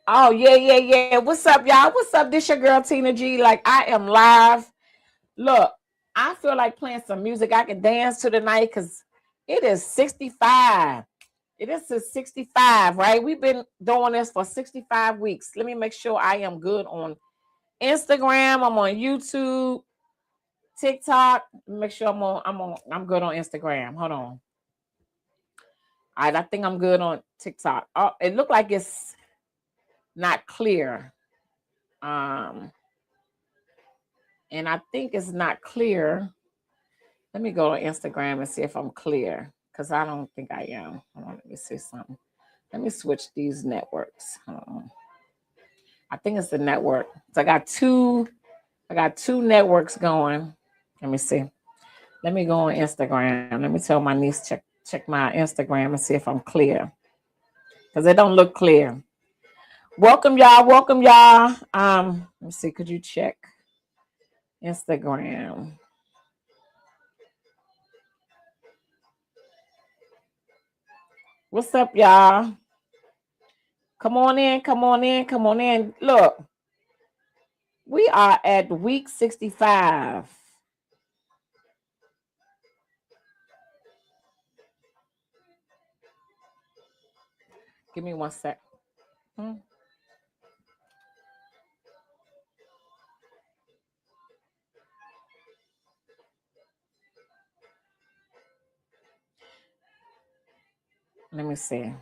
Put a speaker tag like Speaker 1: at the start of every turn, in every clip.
Speaker 1: Oh, yeah, yeah, yeah. What's up, y'all? What's up? This your girl Tina G. Like, I am live. Look, I feel like playing some music I can dance to tonight because it is 65. It is 65, right? We've been doing this for 65 weeks. Let me make sure I am good on Instagram. I'm on YouTube, TikTok. Make sure I'm good on Instagram. Hold on. All right, I think I'm good on TikTok. Oh, it looked like it's not clear. Um, and I think it's not clear. Let me go to Instagram and see if I'm clear because I don't think I am. Hold on, let me see something. Let me switch these networks. Hold on. I think it's the network. So I got two networks going. Let me see. Let me go on Instagram. Let me tell my niece check my Instagram and see if I'm clear. Because it don't look clear. Welcome y'all. Welcome y'all. Let me see. Could you check Instagram? What's up, y'all? Come on in, come on in, come on in. Look, we are at week 65. Give me one sec. Hmm. Let me see.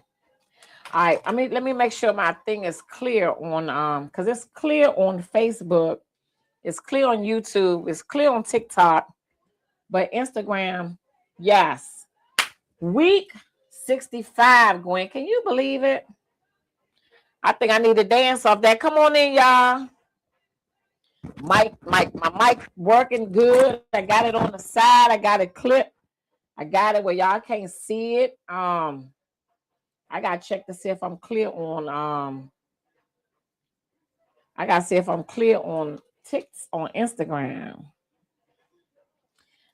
Speaker 1: All right. I mean, let me make sure my thing is clear on because it's clear on Facebook, it's clear on YouTube, it's clear on TikTok, but Instagram, yes. Week 65, Gwen. Can you believe it? I think I need to dance off that. Come on in, y'all. My mic working good. I got it on the side. I got it clipped. I got it where y'all can't see it. I gotta check to see if I'm clear on I gotta see if I'm clear on on Instagram.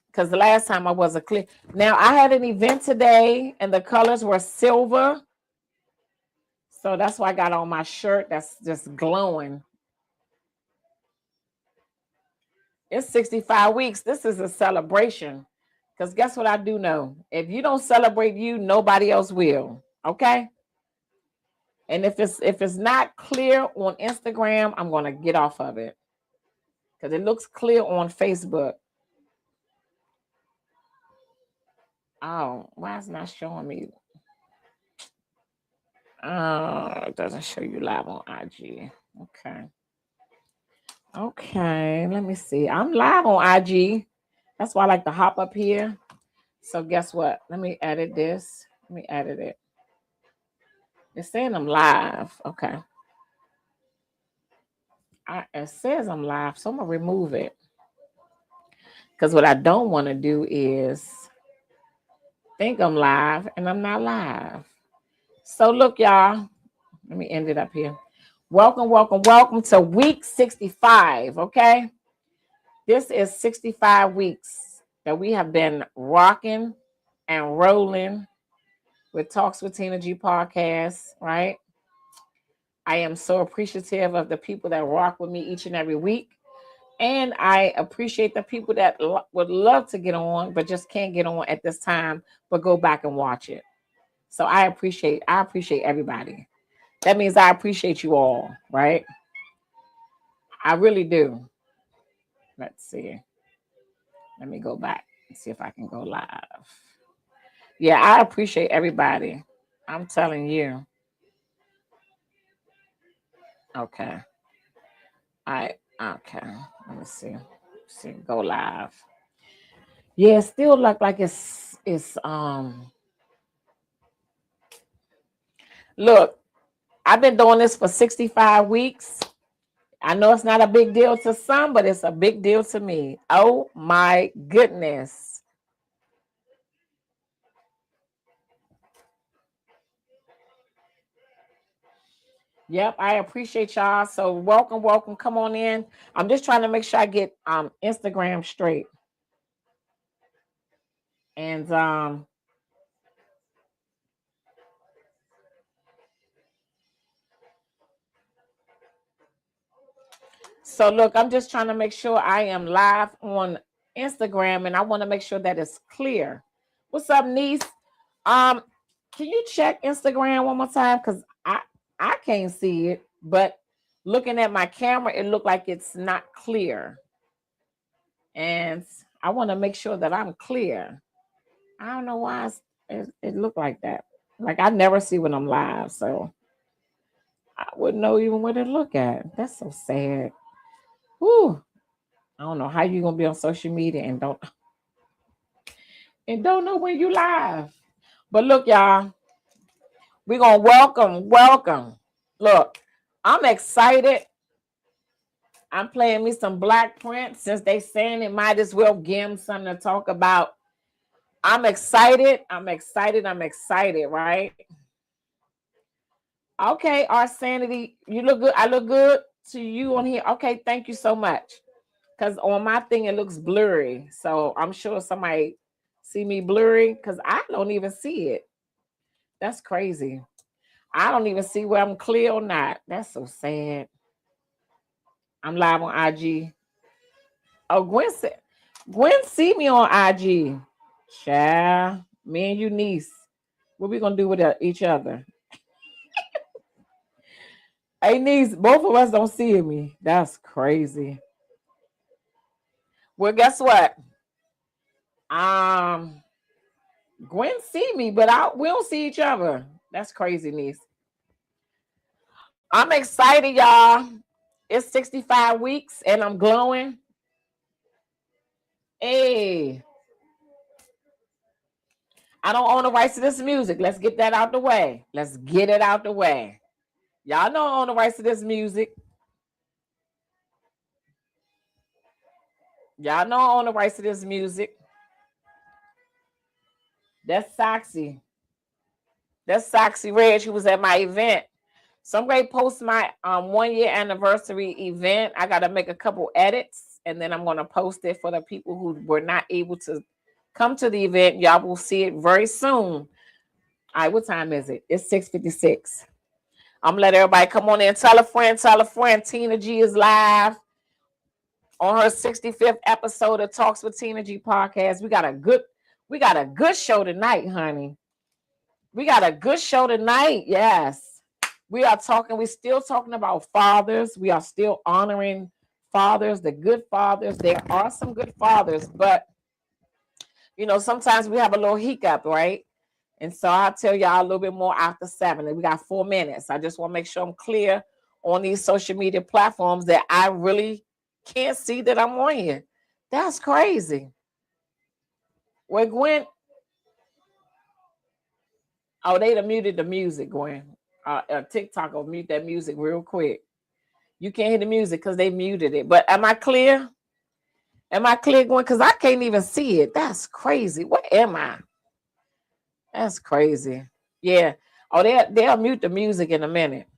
Speaker 1: Because the last time I wasn't clear. Now I had an event today and the colors were silver. So that's why I got on my shirt that's just glowing. It's 65 weeks. This is a celebration. Because guess what I do know? If you don't celebrate you, nobody else will. Okay? And if it's not clear on Instagram, I'm gonna get off of it. Because it looks clear on Facebook. Oh, why is it not showing me? Oh, it doesn't show you live on IG. Okay. Okay, let me see. I'm live on IG. That's why I like to hop up here. So guess what? Let me edit this. Let me edit it. It's saying I'm live. Okay. It says I'm live, so I'm gonna remove it. Because what I don't want to do is think I'm live and I'm not live. So look, y'all. Let me end it up here. Welcome, welcome, welcome to week 65. Okay. This is 65 weeks that we have been rocking and rolling with Talks with Tina G podcast, right? I am so appreciative of the people that rock with me each and every week. And I appreciate the people that would love to get on, but just can't get on at this time, but go back and watch it. So I appreciate everybody. That means I appreciate you all, right? I really do. Let's see. Let me go back and see if I can go live. Yeah, I appreciate everybody. I'm telling you. Okay. Okay. Let me see. See, go live. Yeah, it still look like it's. Look, I've been doing this for 65 weeks. I know it's not a big deal to some, but it's a big deal to me. Oh my goodness. Yep, I appreciate y'all. So welcome, welcome. Come on in. I'm just trying to make sure I get Instagram straight. And So look, I'm just trying to make sure I am live on Instagram, and I want to make sure that it's clear. What's up, niece? Um, can you check Instagram one more time? Because I can't see it, but looking at my camera, it looked like it's not clear. And I want to make sure that I'm clear. I don't know why it looked like that. Like I never see when I'm live, so I wouldn't know even what to look at. That's so sad. Whew. I don't know how you gonna be on social media and don't know when you live. But look, y'all, we're gonna welcome. Look, I'm excited. I'm playing me some Black Prince since they saying it might as well give them something to talk about. I'm excited. I'm excited, right? Okay, our sanity, you look good. I look good to you on here. Okay, thank you so much. Because on my thing it looks blurry. So I'm sure somebody see me blurry because I don't even see it. That's crazy. I don't even see where I'm clear or not. That's so sad. I'm live on IG. Oh, Gwen see me on IG. Child, me and you niece. What we gonna do with each other? Hey niece, both of us don't see me. That's crazy. Well, guess what? Gwen see me, but we don't see each other. That's crazy, niece. I'm excited, y'all. It's 65 weeks and I'm glowing. Hey, I don't own the rights to this music. Let's get that out the way. Let's get it out the way. Y'all know I own the rights to this music. Y'all know I own the rights to this music. That's Soxy. That's Soxy Red. She was at my event. So I'm going to post my 1 year anniversary event. I got to make a couple edits and then I'm going to post it for the people who were not able to come to the event. Y'all will see it very soon. All right, what time is it? It's 6:56. I'm gonna let everybody come on in. Tell a friend, tell a friend. Tina G is live on her 65th episode of Talks with Tina G podcast. We got a good show tonight, honey. We got a good show tonight. Yes. We're still talking about fathers. We are still honoring fathers, the good fathers. There are some good fathers, but sometimes we have a little hiccup, right? And so I'll tell y'all a little bit more after 7. We got 4 minutes. I just want to make sure I'm clear on these social media platforms that I really can't see that I'm on here. That's crazy. Well, Gwen, they done muted the music, Gwen. TikTok will mute that music real quick. You can't hear the music because they muted it. But am I clear? Am I clear, Gwen? Because I can't even see it. That's crazy. Where am I? That's crazy. Yeah. Oh, they'll mute the music in a minute.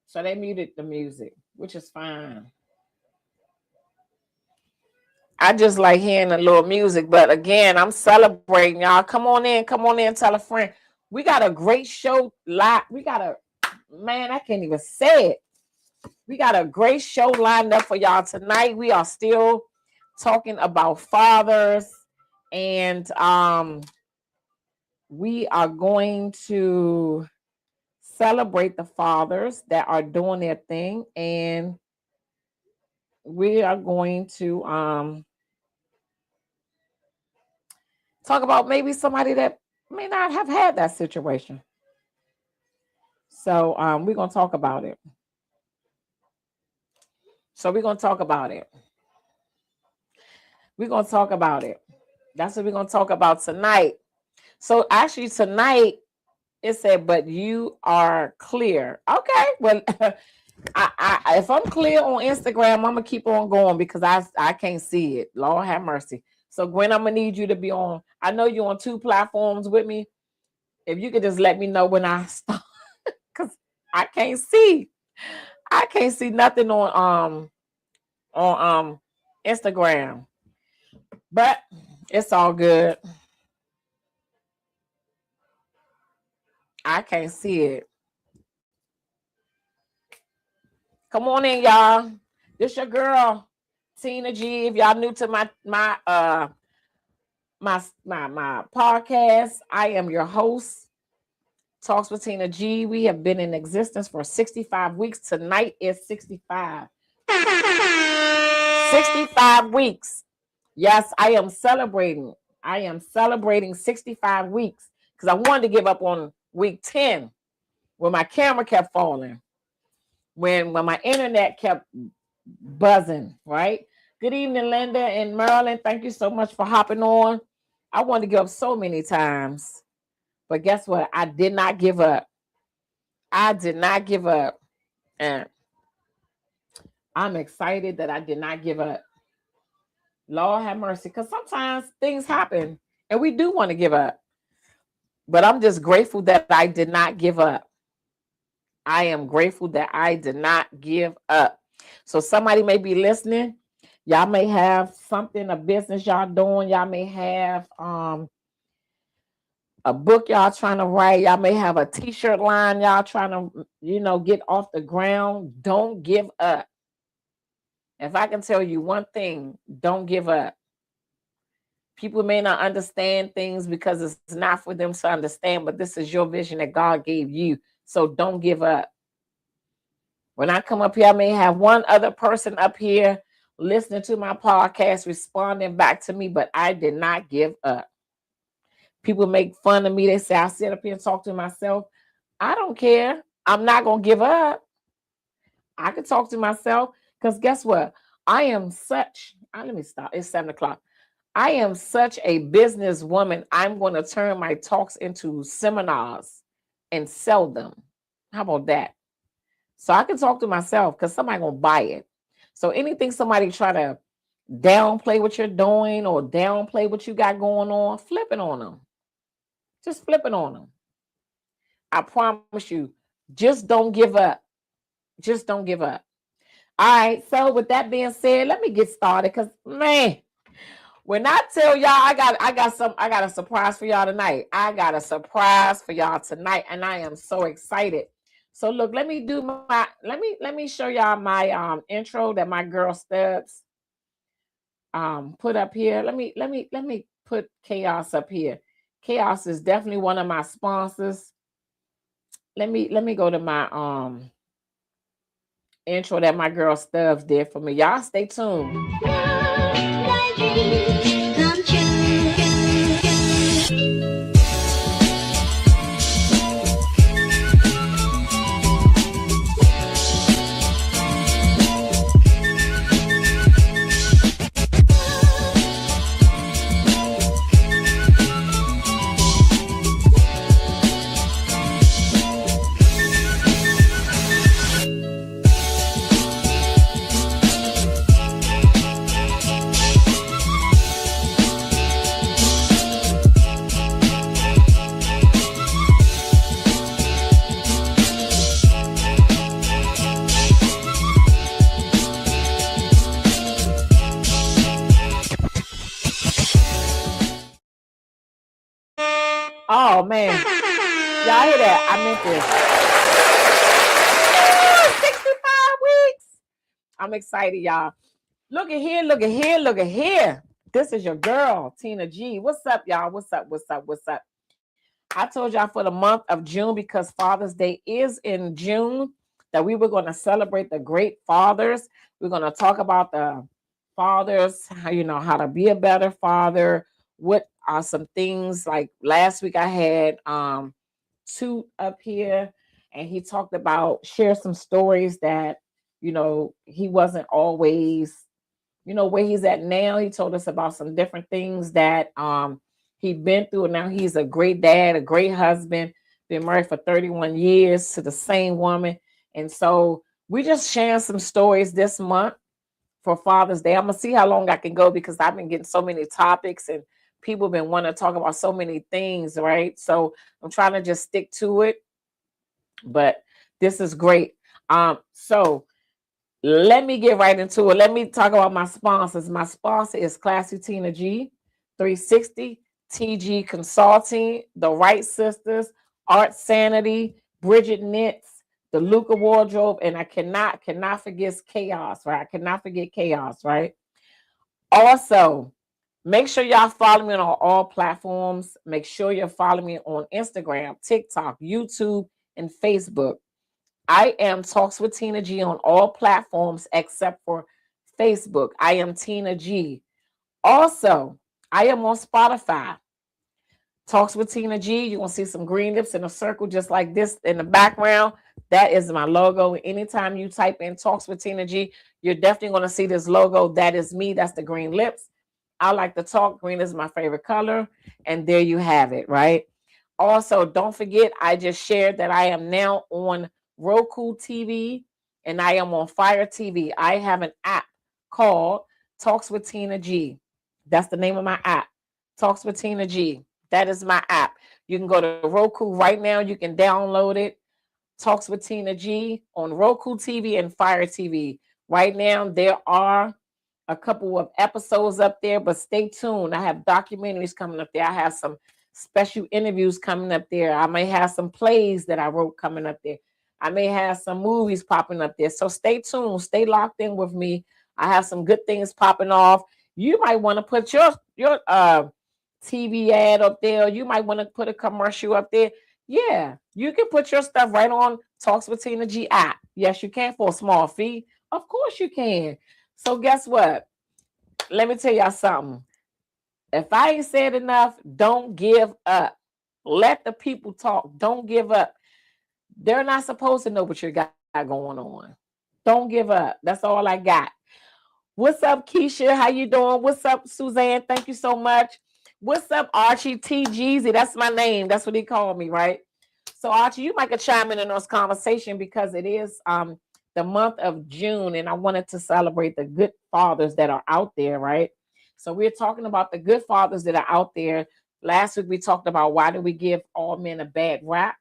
Speaker 1: So they muted the music, which is fine. I just like hearing a little music. But again, I'm celebrating, y'all. Come on in, tell a friend. We got a great show live. I can't even say it. We got a great show lined up for y'all tonight. We are still talking about fathers, and we are going to celebrate the fathers that are doing their thing, and we are going to talk about maybe somebody that may not have had that situation. So we're going to talk about it. We're going to talk about it. That's what we're going to talk about tonight. So actually tonight it said, but you are clear. Okay. Well, if I'm clear on Instagram, I'm going to keep on going because I can't see it. Lord have mercy. So Gwen, I'm going to need you to be on. I know you're on 2 platforms with me. If you could just let me know when I start, because I can't see. I can't see nothing on Instagram. But it's all good. I can't see it. Come on in, y'all. This your girl, Tina G. If y'all new to my podcast, I am your host, Talks with Tina G. We have been in existence for 65 weeks. Tonight is 65. 65 weeks. Yes, I am celebrating. I am celebrating 65 weeks because I wanted to give up on week 10 when my camera kept falling, when my internet kept buzzing, right? Good evening, Linda and Marilyn. Thank you so much for hopping on. I wanted to give up so many times, but guess what? I did not give up. I did not give up. And I'm excited that I did not give up. Lord have mercy, because sometimes things happen and we do want to give up. But I'm just grateful that I did not give up. I am grateful that I did not give up. So somebody may be listening. Y'all may have something, a business y'all doing. Y'all may have a book y'all trying to write. Y'all may have a t-shirt line y'all trying to, get off the ground. Don't give up. If I can tell you one thing, don't give up. People may not understand things because it's not for them to understand, but this is your vision that God gave you. So don't give up. When I come up here, I may have one other person up here listening to my podcast, responding back to me, but I did not give up. People make fun of me. They say I sit up here and talk to myself. I don't care. I'm not going to give up. I can talk to myself because guess what? I am such, let me stop. It's 7 o'clock. I am such a businesswoman. I'm going to turn my talks into seminars and sell them. How about that? So I can talk to myself because somebody going to buy it. So anything somebody try to downplay what you're doing or downplay what you got going on, flip it on them. Just flip it on them. I promise you, just don't give up. Just don't give up. All right. So with that being said, let me get started because, man, when I tell y'all I got a surprise for y'all tonight. I got a surprise for y'all tonight, and I am so excited. So look, let me show y'all my intro that my girl Stubbs put up here. Let me put Chaos up here. Chaos is definitely one of my sponsors. Let me go to my intro that my girl Stubbs did for me. Y'all stay tuned. Oh man, y'all hear that? I meant this. 65 weeks. I'm excited, y'all. Look at here, look at here, look at here. This is your girl, Tina G. What's up, y'all? What's up? What's up? What's up? I told y'all for the month of June, because Father's Day is in June, that we were going to celebrate the great fathers. We're going to talk about the fathers, how to be a better father. What are some things, like last week I had Toot up here, and he talked about, share some stories that, he wasn't always, where he's at now. He told us about some different things that he'd been through, and now he's a great dad, a great husband, been married for 31 years to the same woman. And so we just sharing some stories this month for Father's Day. I'm gonna see how long I can go because I've been getting so many topics and people have been wanting to talk about so many things, right? So I'm trying to just stick to it. But this is great. So let me get right into it. Let me talk about my sponsors. My sponsor is Classy Tina G, 360, TG Consulting, The Right Sisters, Art Sanity, Bridget Knits, the Luca wardrobe, and I cannot forget chaos, right? I cannot forget chaos, right? Also, make sure y'all follow me on all platforms. Make sure you're following me on Instagram, TikTok, YouTube, and Facebook. I am Talks with Tina G on all platforms except for Facebook. I am Tina G. Also, I am on Spotify. Talks with Tina G. You're going to see some green lips in a circle just like this in the background. That is my logo. Anytime you type in Talks with Tina G, you're definitely going to see this logo. That is me. That's the green lips. I like to talk. Green is my favorite color. And there you have it, right? Also, don't forget, I just shared that I am now on Roku TV and I am on Fire TV. I have an app called Talks with Tina G. That's the name of my app. Talks with Tina G. That is my app. You can go to Roku right now. You can download it. Talks with Tina G on Roku TV and Fire TV. Right now, there are a couple of episodes up there, but stay tuned. I have documentaries coming up there. I have some special interviews coming up there. I may have some plays that I wrote coming up there. I may have some movies popping up there. So stay tuned. Stay locked in with me. I have some good things popping off. You might want to put your TV ad up there. You might want to put a commercial up there. Yeah, you can put your stuff right on Talks with Tina G app. Yes, you can for a small fee. Of course you can. So guess what? Let me tell y'all something. If I ain't said enough, don't give up. Let the people talk. Don't give up. They're not supposed to know what you got going on. Don't give up. That's all I got. What's up, Keisha? How you doing? What's up, Suzanne? Thank you so much. What's up, Archie T. Jeezy? That's my name. That's what he called me, right? So, Archie, you might chime in this conversation because it is the month of June, and I wanted to celebrate the good fathers that are out there, right? So we're talking about the good fathers that are out there. Last week we talked about why do we give all men a bad rap?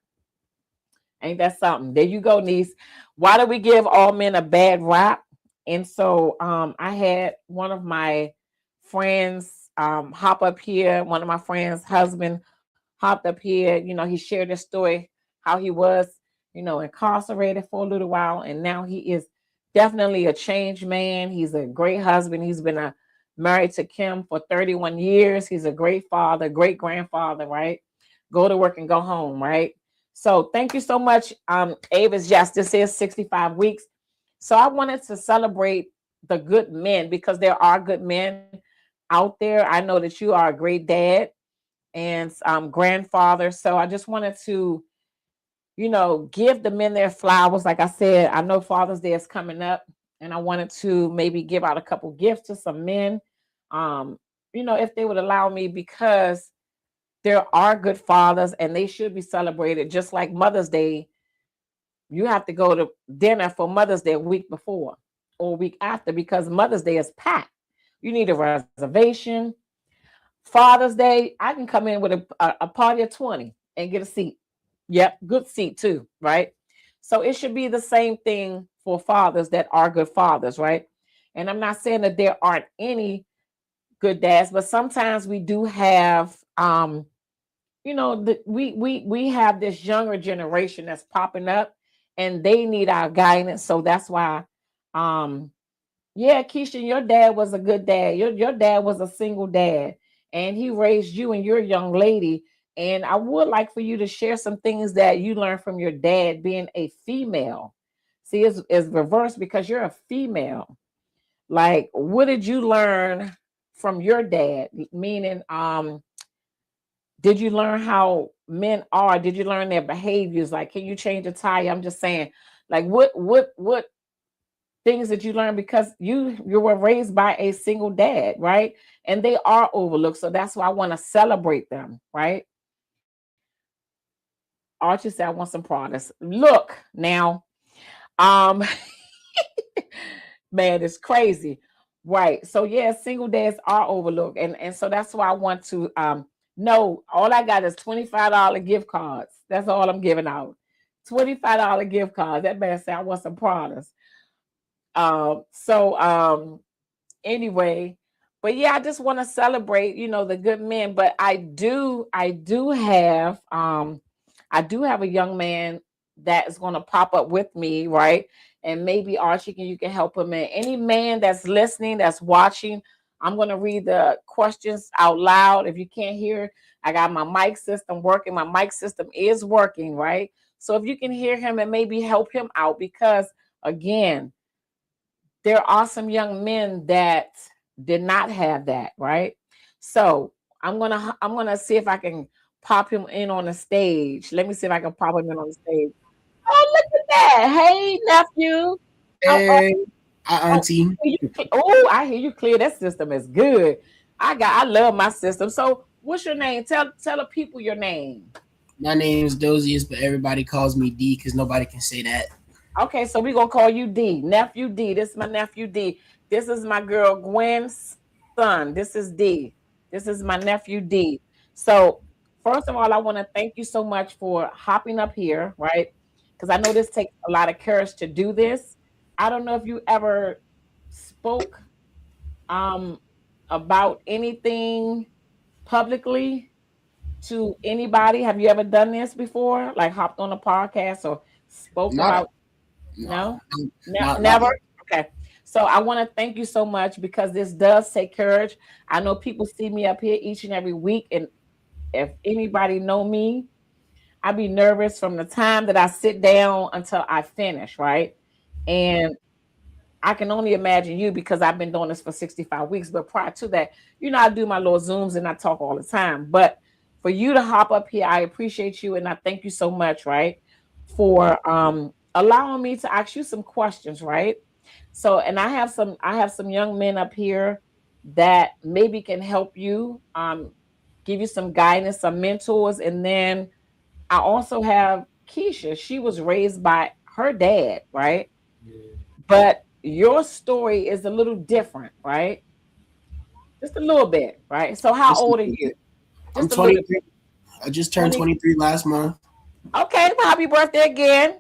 Speaker 1: Ain't that something? There you go, niece. Why do we give all men a bad rap? And so I had one of my friends hop up here. One of my friends' husband hopped up here. You know, he shared his story, how he was, incarcerated for a little while. And now he is definitely a changed man. He's a great husband. He's been married to Kim for 31 years. He's a great father, great grandfather, right? Go to work and go home, right? So thank you so much, Avis. Yes, this is 65 weeks. So I wanted to celebrate the good men because there are good men out there. I know that you are a great dad and grandfather. So I just wanted to, give the men their flowers. Like I said, I know Father's Day is coming up, and I wanted to maybe give out a couple gifts to some men, if they would allow me, because there are good fathers and they should be celebrated just like Mother's Day. You have to go to dinner for Mother's Day a week before or a week after because Mother's Day is packed. You need a reservation. Father's Day, I can come in with a party of 20 and get a seat. Yep, good seat too, right? So it should be the same thing for fathers that are good fathers, right? And I'm not saying that there aren't any good dads, but sometimes we do have we have this younger generation that's popping up and they need our guidance. So that's why Keisha, your dad was a good dad. Your dad was a single dad and he raised you and you're a young lady. And I would like for you to share some things that you learned from your dad being a female. See, it's reversed because you're a female. Like, what did you learn from your dad? Meaning, did you learn how men are? Did you learn their behaviors? Like, can you change a tire? I'm just saying, like, what things that you learn because you were raised by a single dad, right? And they are overlooked. So that's why I want to celebrate them, right? Archie said, I want some products. Look now, um, man, it's crazy. Right. So yeah, single dads are overlooked. And so that's why I want to no, all I got is $25 gift cards. That's all I'm giving out. $25 gift cards. That man said I want some products. Anyway, but yeah, I just want to celebrate, the good men. But I do have a young man that is going to pop up with me, right? And maybe Archie can you can help him. And any man that's listening, that's watching, I'm going to read the questions out loud. If you can't hear, I got my mic system working. My mic system is working, right? So if you can hear him and maybe help him out, because again, there are some young men that did not have that, right? So I'm gonna see if I can pop him in on the stage. Let me see if I can pop him in on the stage. Oh, look at that! Hey, nephew. Oh, oh,
Speaker 2: Hey, hi,
Speaker 1: oh,
Speaker 2: Auntie.
Speaker 1: oh, I hear you clear. That system is good. I love my system. So, what's your name? Tell the people your name.
Speaker 2: My name's Dozius, but everybody calls me D because nobody can say that.
Speaker 1: Okay, so we're gonna call you D, nephew D. This is my nephew D. This is my girl Gwen's son. This is D. This is my nephew D. So first of all, I want to thank you so much for hopping up here, right? Because I know this takes a lot of courage to do this. I don't know if you ever spoke um about anything publicly to anybody. Have you ever done this before? Like hopped on a podcast or spoke
Speaker 2: Not,
Speaker 1: about
Speaker 2: no,
Speaker 1: no?
Speaker 2: not
Speaker 1: Never?
Speaker 2: like.
Speaker 1: Okay. So I want to thank you so much because this does take courage. I know people see me up here each and every week, and if anybody know me, I be nervous from the time that I sit down until I finish, right? And I can only imagine you because I've been doing this for 65 weeks. But prior to that, I do my little Zooms and I talk all the time. But for you to hop up here, I appreciate you and I thank you so much, right? For allowing me to ask you some questions, right? So, and I have some young men up here that maybe can help you, give you some guidance, some mentors, and then I also have Keisha. She was raised by her dad, right? But your story is a little different, right? Just a little bit, right? So how
Speaker 2: Just,
Speaker 1: old are you?
Speaker 2: I'm
Speaker 1: Just a little
Speaker 2: 23. I just turned
Speaker 1: 20.
Speaker 2: 23 last month.
Speaker 1: Okay, well, happy birthday again.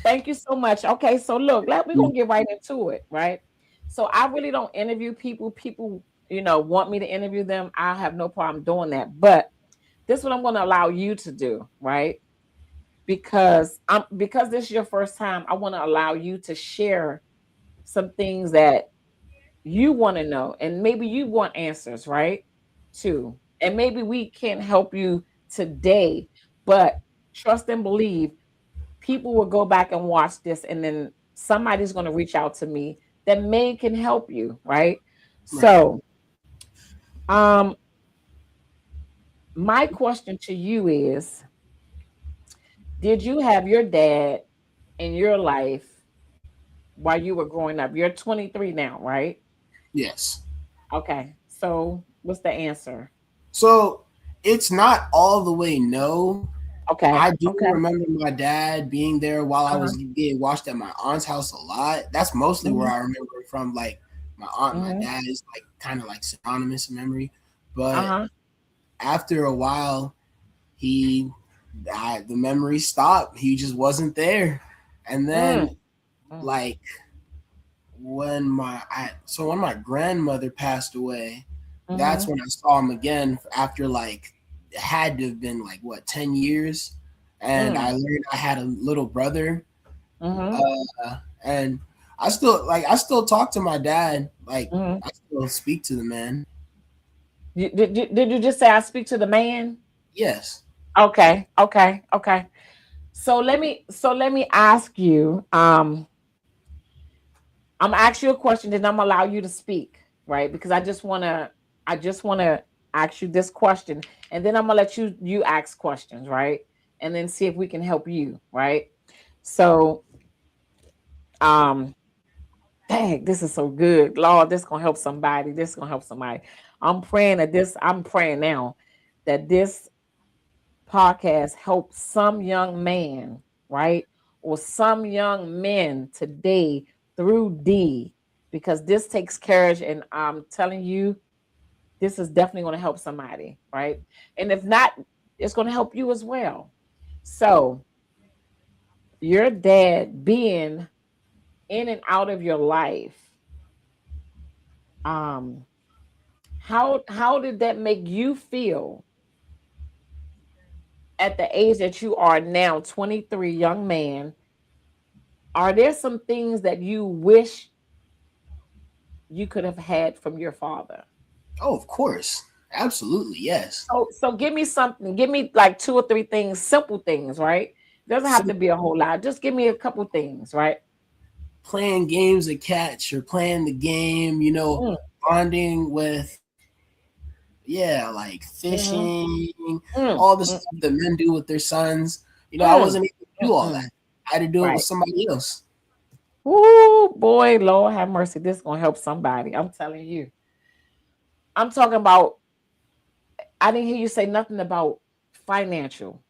Speaker 1: Thank you so much. Okay, so look, we're gonna get right into it, right? So I really don't interview people. People, want me to interview them. I have no problem doing that. But this is what I'm gonna allow you to do, right? Because this is your first time, I want to allow you to share some things that you want to know and maybe you want answers, right? Too. And maybe we can't help you today, but trust and believe people will go back and watch this and then somebody's going to reach out to me that may can help you, right?
Speaker 2: Right.
Speaker 1: So, um my question to you is, did you have your dad in your life while you were growing up? You're 23 now, right?
Speaker 2: Yes.
Speaker 1: Okay. So, what's the answer?
Speaker 2: So it's not all the way no. I
Speaker 1: Okay.
Speaker 2: do
Speaker 1: Okay.
Speaker 2: remember my dad being there while I
Speaker 1: Uh-huh.
Speaker 2: was getting watched at my aunt's house a lot. That's mostly where
Speaker 1: Mhm.
Speaker 2: I remember it from. Like my aunt and my
Speaker 1: Mhm.
Speaker 2: dad is like kind of like synonymous in memory. But
Speaker 1: Uh-huh.
Speaker 2: after a while, he the memory stopped. He just wasn't there. And
Speaker 1: Mm.
Speaker 2: then
Speaker 1: Mm.
Speaker 2: like when my grandmother passed away, that's
Speaker 1: Mhm.
Speaker 2: when I saw him again after like it had to have been like what 10 years, and
Speaker 1: Mm.
Speaker 2: I learned I had a little brother,
Speaker 1: Mhm.
Speaker 2: and I still talk to my dad, like
Speaker 1: Mhm.
Speaker 2: I still speak to the man.
Speaker 1: Did you just say I speak to the man?
Speaker 2: Yes,
Speaker 1: Okay. Okay. Okay. So let me ask you. I'm gonna ask you a question, then I'm gonna allow you to speak, right? Because I just wanna ask you this question, and then I'm gonna let you ask questions, right? And then see if we can help you, right? So, um, dang, this is so good, Lord. This gonna help somebody. This gonna help somebody. I'm praying now that this podcast helps some young man, right? Or some young men today through D, because this takes courage. And I'm telling you, this is definitely going to help somebody, right? And if not, it's going to help you as well. So, your dad being in and out of your life, um, how did that make you feel? at the age that you are now, 23, young man, are there some things that you wish you could have had from your father?
Speaker 2: Oh, of course. Absolutely, yes.
Speaker 1: So give me something. Give me like two or three things, simple things, right? Doesn't have
Speaker 2: So
Speaker 1: to be a whole lot. Just give me a couple things, right?
Speaker 2: playing games of catch or playing the game,
Speaker 1: Mm,
Speaker 2: bonding with, yeah, like
Speaker 1: mm-hmm,
Speaker 2: fishing,
Speaker 1: mm,
Speaker 2: all the
Speaker 1: mm,
Speaker 2: stuff that men do with their sons. I
Speaker 1: mm,
Speaker 2: wasn't able to do all
Speaker 1: mm-mm.
Speaker 2: that. I had to do it with
Speaker 1: Right.
Speaker 2: somebody else.
Speaker 1: Ooh, boy, Lord have mercy. This is gonna help somebody. I'm telling you. I'm talking about. I didn't hear you say nothing about financial.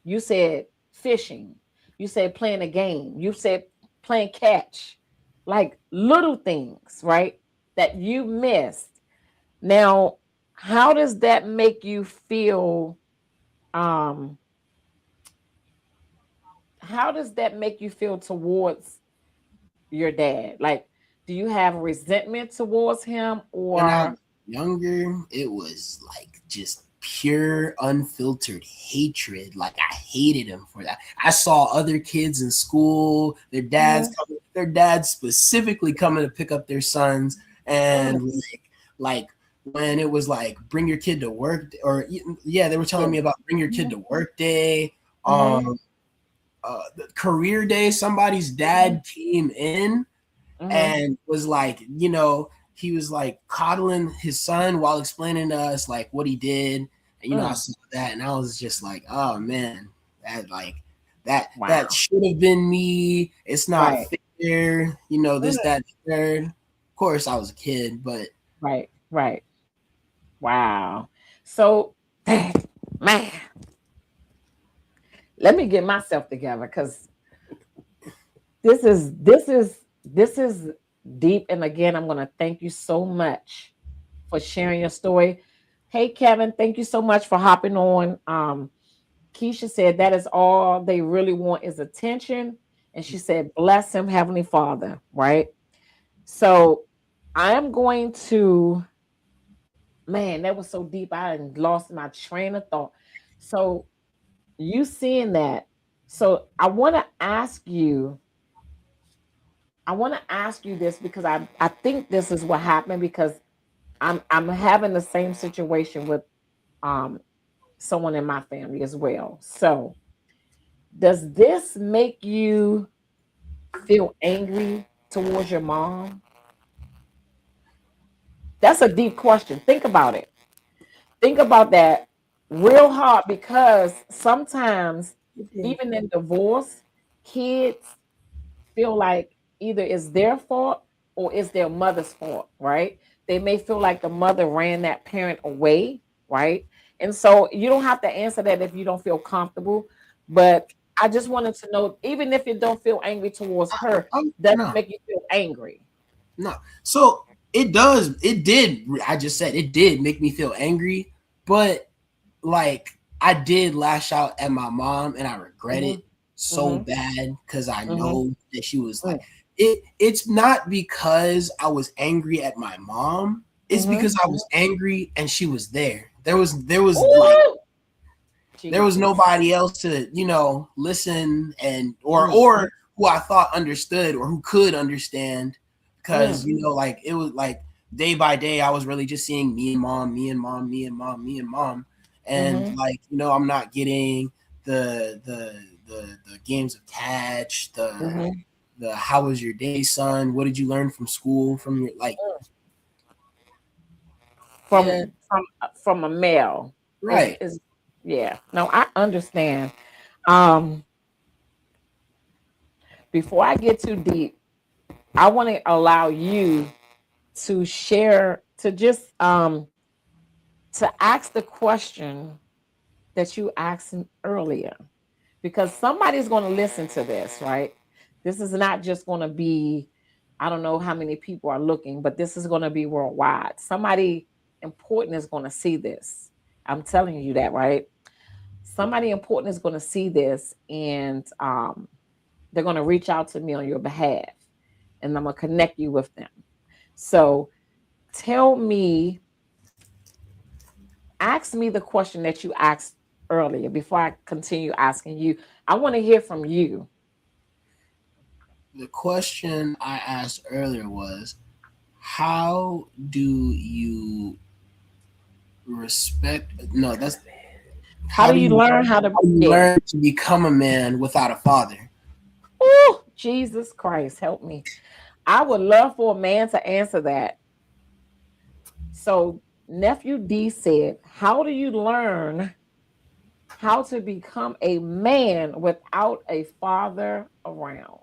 Speaker 1: You said fishing. You said playing a game. You said playing catch. Like little things, right? That you missed. Now, how does that make you feel? Um, how does that make you feel towards your dad? Like, do you have resentment towards him
Speaker 2: When I was
Speaker 1: or
Speaker 2: younger, it was like just pure unfiltered hatred. Like I hated him for that. I saw other kids in school,
Speaker 1: Mhm,
Speaker 2: their dads specifically coming to pick up their sons,
Speaker 1: mm,
Speaker 2: and like when it was like bring your kid to work, or yeah, they were telling me about bring your kid
Speaker 1: mhm,
Speaker 2: to work day.
Speaker 1: mhm,
Speaker 2: Um, the career day, somebody's
Speaker 1: mhm,
Speaker 2: dad came in
Speaker 1: mhm,
Speaker 2: and was like, he was like coddling his son while explaining to us like what he did. And I
Speaker 1: mm.
Speaker 2: saw that and I was just like, oh man, that like that
Speaker 1: Wow.
Speaker 2: should have been me. It's not
Speaker 1: Right.
Speaker 2: fair,
Speaker 1: Mm,
Speaker 2: this, that, third. Of course I was a kid, but
Speaker 1: right. Right. Wow. So, man, let me get myself together because this is deep. And again, I'm gonna thank you so much for sharing your story. Hey, Kevin, thank you so much for hopping on. Keisha said that is all they really want is attention. And she said, bless him, Heavenly Father, right? So I am going to, man, that was so deep. I lost my train of thought. So you seeing that. So I want to ask you this because I think this is what happened because I'm having the same situation with um someone in my family as well. So does this make you feel angry towards your mom? That's a deep question. Think about it. Think about that real hard because sometimes, even in divorce, kids feel like either it's their fault or it's their mother's fault, right? They may feel like the mother ran that parent away, right? And so you don't have to answer that if you don't feel comfortable. But I just wanted to know, even if you don't feel angry towards her, does it
Speaker 2: no,
Speaker 1: make you feel angry?
Speaker 2: no. So it did. I just said it did make me feel angry, but like I did lash out at my mom and I regret
Speaker 1: Mm-hmm,
Speaker 2: it so
Speaker 1: mm-hmm,
Speaker 2: bad because I
Speaker 1: mm-hmm,
Speaker 2: know that she was like it's not because I was angry at my mom, it's
Speaker 1: mm-hmm.
Speaker 2: because I was angry and she was there. There was like
Speaker 1: Ooh,
Speaker 2: there was
Speaker 1: Jesus.
Speaker 2: nobody else to, listen and or
Speaker 1: Mm-hmm,
Speaker 2: who I thought understood or who could understand because
Speaker 1: mm,
Speaker 2: like it was like day by day I was really just seeing me and mom, me and mom, me and mom, me and mom, and
Speaker 1: mm-hmm,
Speaker 2: like I'm not getting the games of catch,
Speaker 1: mm-hmm.
Speaker 2: the how was your day, son, what did you learn from school, from your like,
Speaker 1: From
Speaker 2: yeah,
Speaker 1: from a male
Speaker 2: right.
Speaker 1: is yeah. No, I understand. Um, before I get too deep, I want to allow you to share to just to ask the question that you asked earlier because somebody's going to listen to this, right? This is not just going to be, I don't know how many people are looking, but this is going to be worldwide. Somebody important is going to see this. I'm telling you that, right? Somebody important is going to see this and they're going to reach out to me on your behalf and I'm going to connect you with them. So tell me, ask me the question that you asked earlier before I continue asking you. I want to hear from you.
Speaker 2: The question I asked earlier was, how do you respect? No, that's
Speaker 1: How
Speaker 2: how
Speaker 1: do
Speaker 2: do
Speaker 1: you
Speaker 2: you
Speaker 1: learn how to, yeah.
Speaker 2: learn to become a man without a father?
Speaker 1: Oh, Jesus Christ, help me. I would love for a man to answer that. So, nephew D said, how do you learn how to become a man without a father around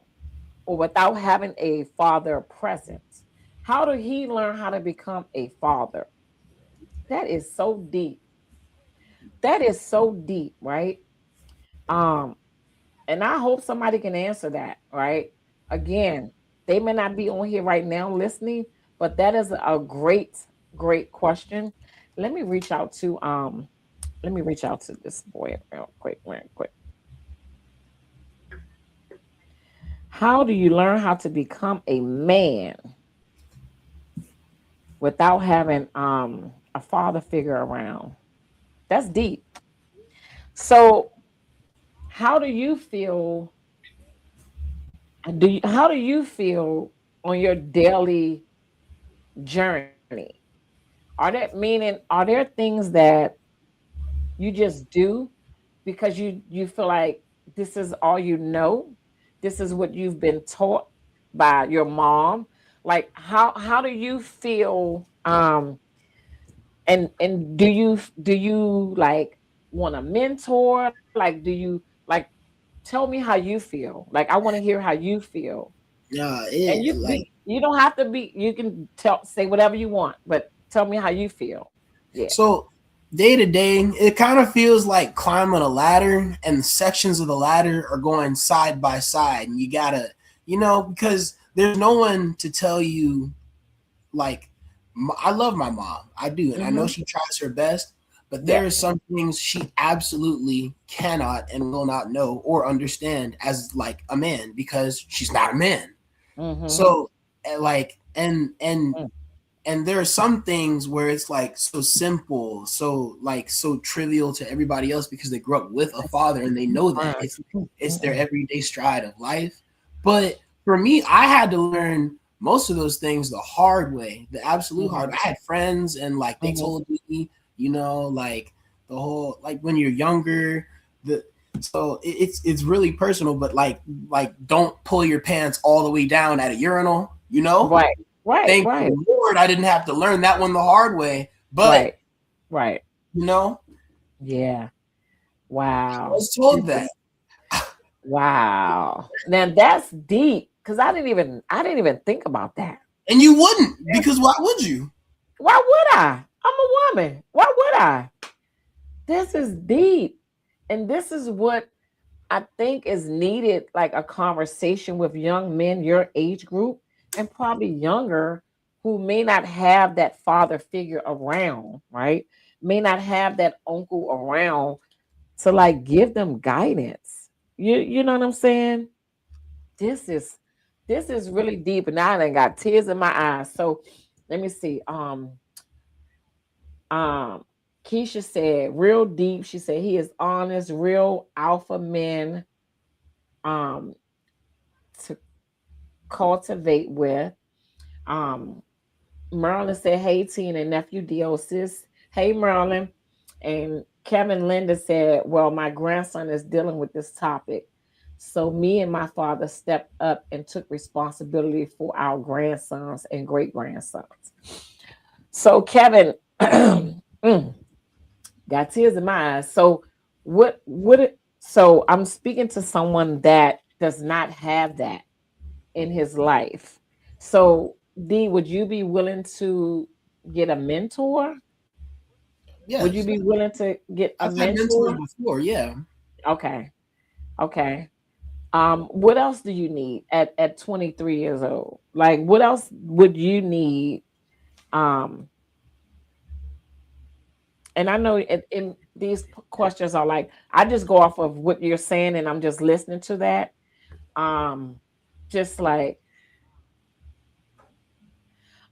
Speaker 1: or without having a father present? How did he learn how to become a father? That is so deep. That is so deep, right? Um, and I hope somebody can answer that, right? Again, they may not be on here right now listening, but that is a great, great question. Let me reach out to this boy real quick. How do you learn how to become a man without having a father figure around? That's deep. So how do you feel how do you feel on your daily journey? Are there things that you just do because you feel like this is all you know? This is what you've been taught by your mom? Like how do you feel and do you like want a mentor? Like do you like tell me how you feel? Like I want to hear how you feel.
Speaker 2: Yeah,
Speaker 1: And
Speaker 2: it like
Speaker 1: you don't have to be, you can say whatever you want, but tell me how you feel. Yeah.
Speaker 2: so day to day, it kind of feels like climbing a ladder, and the sections of the ladder are going side by side, and you gotta, because there's no one to tell you like I love my mom. I do, and I know
Speaker 1: Mm-hmm.
Speaker 2: she tries her best, but there
Speaker 1: Yeah.
Speaker 2: are some things she absolutely cannot and will not know or understand as like a man because she's not a man.
Speaker 1: Mm-hmm.
Speaker 2: So like and there are some things where it's like so simple, so like so trivial to everybody else because they grew up with a father and they know that it's their
Speaker 1: Mm-mm.
Speaker 2: everyday stride of life. But for me, I had to learn most of those things the hard way, the absolute hard.
Speaker 1: Mm-hmm.
Speaker 2: I had friends and like they
Speaker 1: Mm-hmm.
Speaker 2: told me, like the whole like when you're younger, the so it's really personal, but like don't pull your pants all the way down at a urinal,
Speaker 1: Right. Right.
Speaker 2: Thank
Speaker 1: Right.
Speaker 2: the Lord I didn't have to learn that one the hard way. But
Speaker 1: Right. Right.
Speaker 2: you know,
Speaker 1: Yeah.
Speaker 2: I
Speaker 1: Wow.
Speaker 2: was told
Speaker 1: This
Speaker 2: that.
Speaker 1: is wow. Now that's deep because I didn't even think about that.
Speaker 2: And you wouldn't, because why would you?
Speaker 1: Why would I? I'm a woman. Why would I? This is deep. And this is what I think is needed, like a conversation with young men your age group and probably younger, who may not have that father figure around, right? May not have that uncle around to like give them guidance. You know what I'm saying? This is this is really deep, and now I done got tears in my eyes. So let me see. Um, Keisha said, real deep. She said he is honest, real alpha men um to cultivate with. Um, Merlin said, hey, Tina and nephew Diosis. Hey, Merlin. And Kevin Linda said, well, my grandson is dealing with this topic. So me and my father stepped up and took responsibility for our grandsons and great grandsons. So Kevin, got tears in my eyes. So so I'm speaking to someone that does not have that in his life. So, D, would you be willing to get a mentor? Would you
Speaker 2: Yes.
Speaker 1: be willing to get a
Speaker 2: I've had mentors
Speaker 1: mentor?
Speaker 2: before, yeah.
Speaker 1: Okay. Okay. What else do you need at 23 years old? Like what else would you need? Um, and I know in these questions are like I just go off of what you're saying and I'm just listening to that. Um, just like,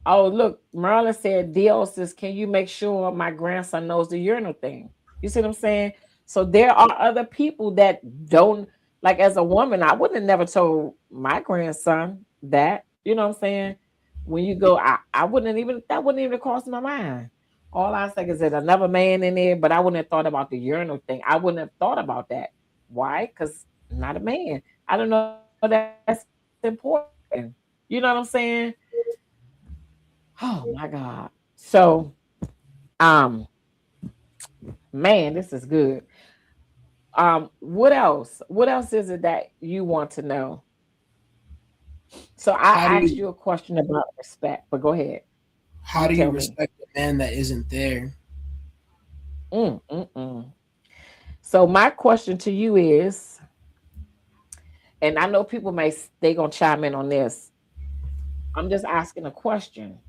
Speaker 1: oh, look, Marlon said, Dio says, can you make sure my grandson knows the urinal thing? You see what I'm saying? So there are other people that don't, like, as a woman, I wouldn't have never told my grandson that. You know what I'm saying? When you go, I wouldn't even, that wouldn't even cross my mind. All I say is that another man in there, but I wouldn't have thought about the urinal thing. I wouldn't have thought about that. Why? Because I'm not a man. I don't know that's important. You know what I'm saying? Oh my God. So, um, man, this is good. What else? What else is it that you want to know? So I
Speaker 2: How do
Speaker 1: asked
Speaker 2: you
Speaker 1: you a question about respect, but go ahead.
Speaker 2: how
Speaker 1: You
Speaker 2: do you
Speaker 1: tell me.
Speaker 2: respect a man that isn't there?
Speaker 1: Mm. So my question to you is, and I know people may they gonna chime in on this. I'm just asking a question.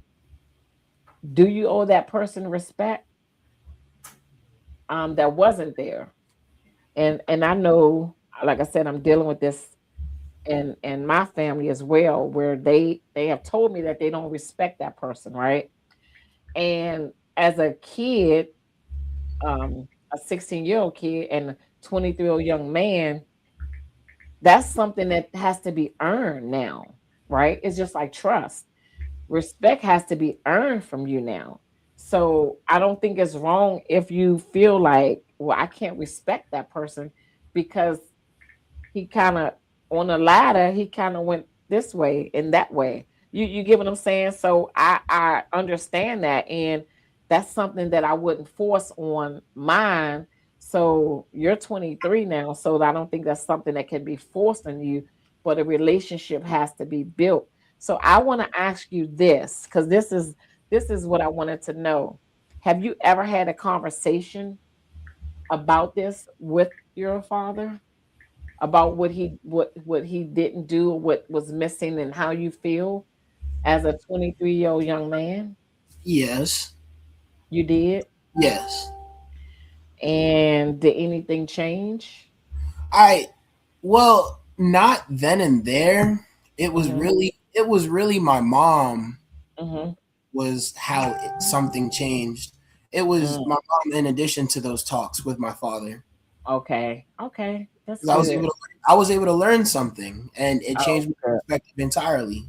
Speaker 1: Do you owe that person respect that wasn't there? And I know, like I said, I'm dealing with this in my family as well, where they have told me that they don't respect that person, right? And as a kid, a 16-year-old kid and a 23-year-old young man, that's something that has to be earned now, right? It's just like trust. Respect has to be earned from you now. So I don't think it's wrong if you feel like, well, I can't respect that person because he kind of, on a ladder, he kind of went this way and that way. You get what I'm saying? So I understand that, and that's something that I wouldn't force on mine. So you're 23 now, so I don't think that's something that can be forced on you, but a relationship has to be built. So I want to ask you this, because this is what I wanted to know. Have you ever had a conversation about this with your father? About what he didn't do, what was missing, and how you feel as a 23-year-old young man?
Speaker 2: Yes.
Speaker 1: You did?
Speaker 2: Yes.
Speaker 1: And did anything change?
Speaker 2: I well, not then and there.
Speaker 1: Mm-hmm.
Speaker 2: It was really my mom
Speaker 1: Mm-hmm.
Speaker 2: was how something changed. It was
Speaker 1: Mm.
Speaker 2: my mom in addition to those talks with my father.
Speaker 1: Okay. Okay. That's
Speaker 2: 'Cause
Speaker 1: good.
Speaker 2: I was able to learn something and it
Speaker 1: Oh,
Speaker 2: changed my
Speaker 1: good.
Speaker 2: perspective entirely.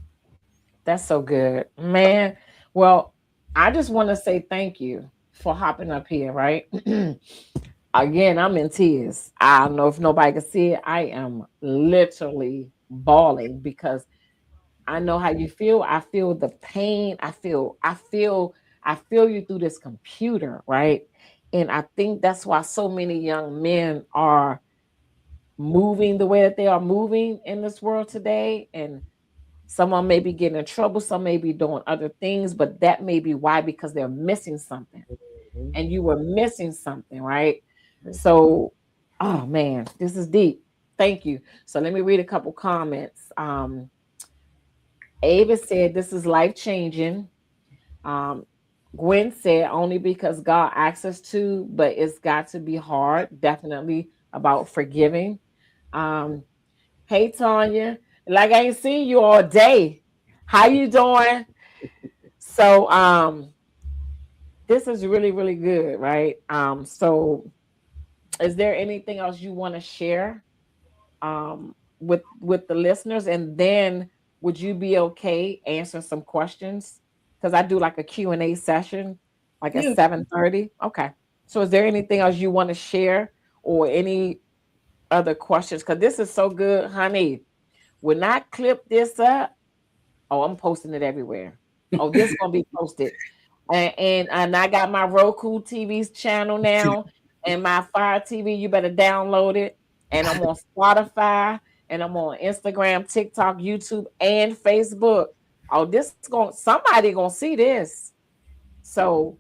Speaker 1: That's so good, man. Well, I just want to say thank you for hopping up here, right? Again, I'm in tears. I don't know if nobody can see it. I am literally bawling because I know how you feel. I feel the pain. I feel you through this computer, right? And I think that's why so many young men are moving the way that they are moving in this world today. And someone may be getting in trouble, some may be doing other things, but that may be why, because they're missing something. And you were missing something, right? So, oh man, this is deep. Thank you. So let me read a couple comments. Ava said, this is life changing. Um, Gwen said, only because God asks us to, but it's got to be hard. Definitely about forgiving. Um, hey Tanya, like I ain't seen you all day. How you doing? So this is really, really good, right? So is there anything else you want to share with the listeners? And then would you be okay answering some questions? Because I do like a Q&A session, like at
Speaker 2: Yeah.
Speaker 1: 7:30. Okay. So is there anything else you want to share, or any other questions? Because this is so good, honey. When I clip this up, oh, I'm posting it everywhere. Oh, this gonna be posted. And I got my Roku TV's channel now, and my Fire TV. You better download it. And I'm on Spotify, and I'm on Instagram, TikTok, YouTube, and Facebook. Oh, this going somebody gonna see this. So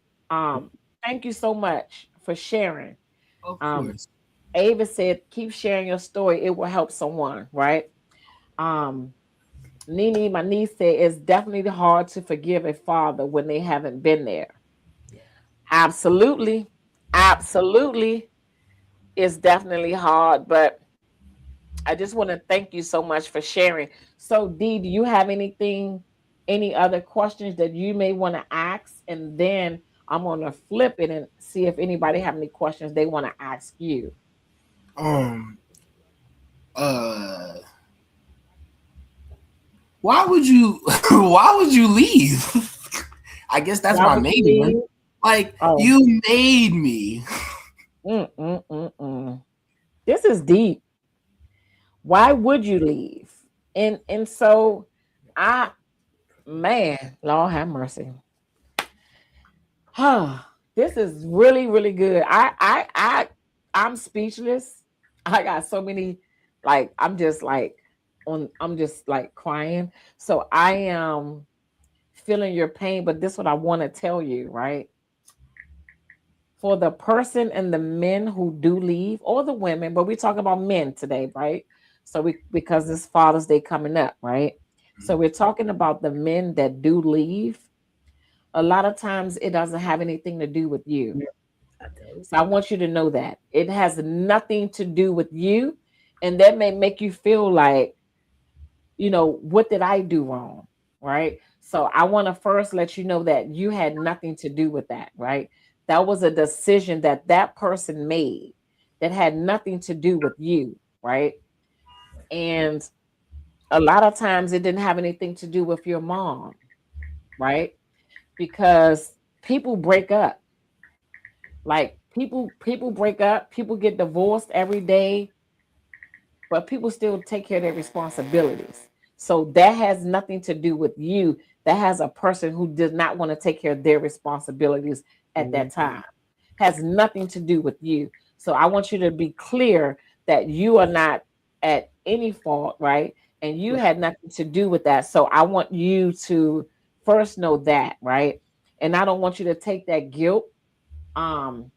Speaker 1: thank you so much for sharing.
Speaker 2: Of
Speaker 1: Um,
Speaker 2: course.
Speaker 1: Ava said, keep sharing your story. It will help someone, right? Um, Nene, my niece, said it's definitely hard to forgive a father when they haven't been there. Absolutely. Absolutely. It's definitely hard, but I just want to thank you so much for sharing. So, Dee, do you have anything, any other questions that you may want to ask? And then I'm going to flip it and see if anybody have any questions they want to ask you.
Speaker 2: Um. Uh. Why would you? Why would you leave? I guess that's
Speaker 1: Why
Speaker 2: my
Speaker 1: would you
Speaker 2: main one.
Speaker 1: leave?
Speaker 2: Like
Speaker 1: Oh,
Speaker 2: you made me.
Speaker 1: mm. This is deep. Why would you leave? And so I man, Lord have mercy. Huh. This is really, really good. I'm speechless. I got so many, like, I'm just like crying. So I am feeling your pain, but this is what I want to tell you, right? For the person and the men who do leave, or the women, but we're talking about men today, right? So we, because it's Father's Day coming up, right? So we're talking about the men that do leave. A lot of times it doesn't have anything to do with you. So I want you to know that it has nothing to do with you. And that may make you feel like, what did I do wrong? Right. So I want to first let you know that you had nothing to do with that. Right. That was a decision that that person made that had nothing to do with you. Right. And a lot of times it didn't have anything to do with your mom. Right. Because people break up. Like people break up, people get divorced every day, but people still take care of their responsibilities. So that has nothing to do with you. That has a person who does not want to take care of their responsibilities at that time. Has nothing to do with you. So I want you to be clear that you are not at any fault, right? And you had nothing to do with that. So I want you to first know that, right? And I don't want you to take that guilt um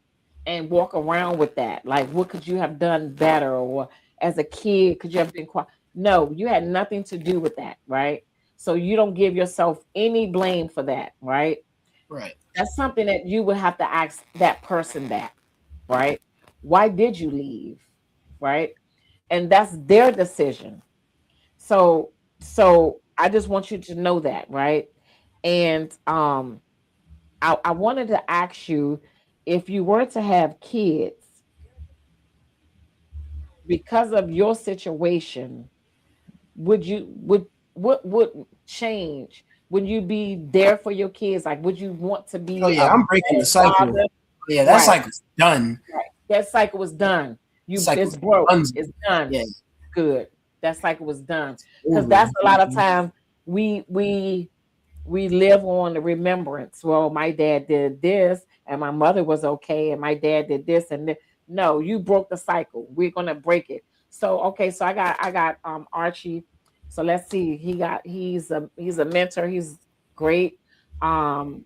Speaker 1: and walk around with that. Like, what could you have done better? Or as a kid, could you have been quiet? No, you had nothing to do with that, right? So you don't give yourself any blame for that, right?
Speaker 2: Right.
Speaker 1: That's something that you would have to ask that person that, right? Why did you leave? Right? And that's their decision. So so I just want you to know that, right? And I wanted to ask you, if you were to have kids because of your situation, would you would what would change? Would you be there for your kids? Like, would you want to
Speaker 2: Oh
Speaker 1: be
Speaker 2: yeah,
Speaker 1: a
Speaker 2: I'm breaking the
Speaker 1: bad
Speaker 2: cycle.
Speaker 1: father?
Speaker 2: Yeah, that
Speaker 1: Right,
Speaker 2: cycle's done.
Speaker 1: right. That cycle was done. It's
Speaker 2: Cycle's
Speaker 1: broke.
Speaker 2: done.
Speaker 1: It's done.
Speaker 2: Yeah,
Speaker 1: Good. That cycle was done. Because
Speaker 2: over.
Speaker 1: that's a lot of time we live on the remembrance. Well, my dad did this, and my mother was okay, and my dad did this and this. No, you broke the cycle. We're gonna break it. So okay, so I got Archie. So let's see. He's a mentor. He's great. Um,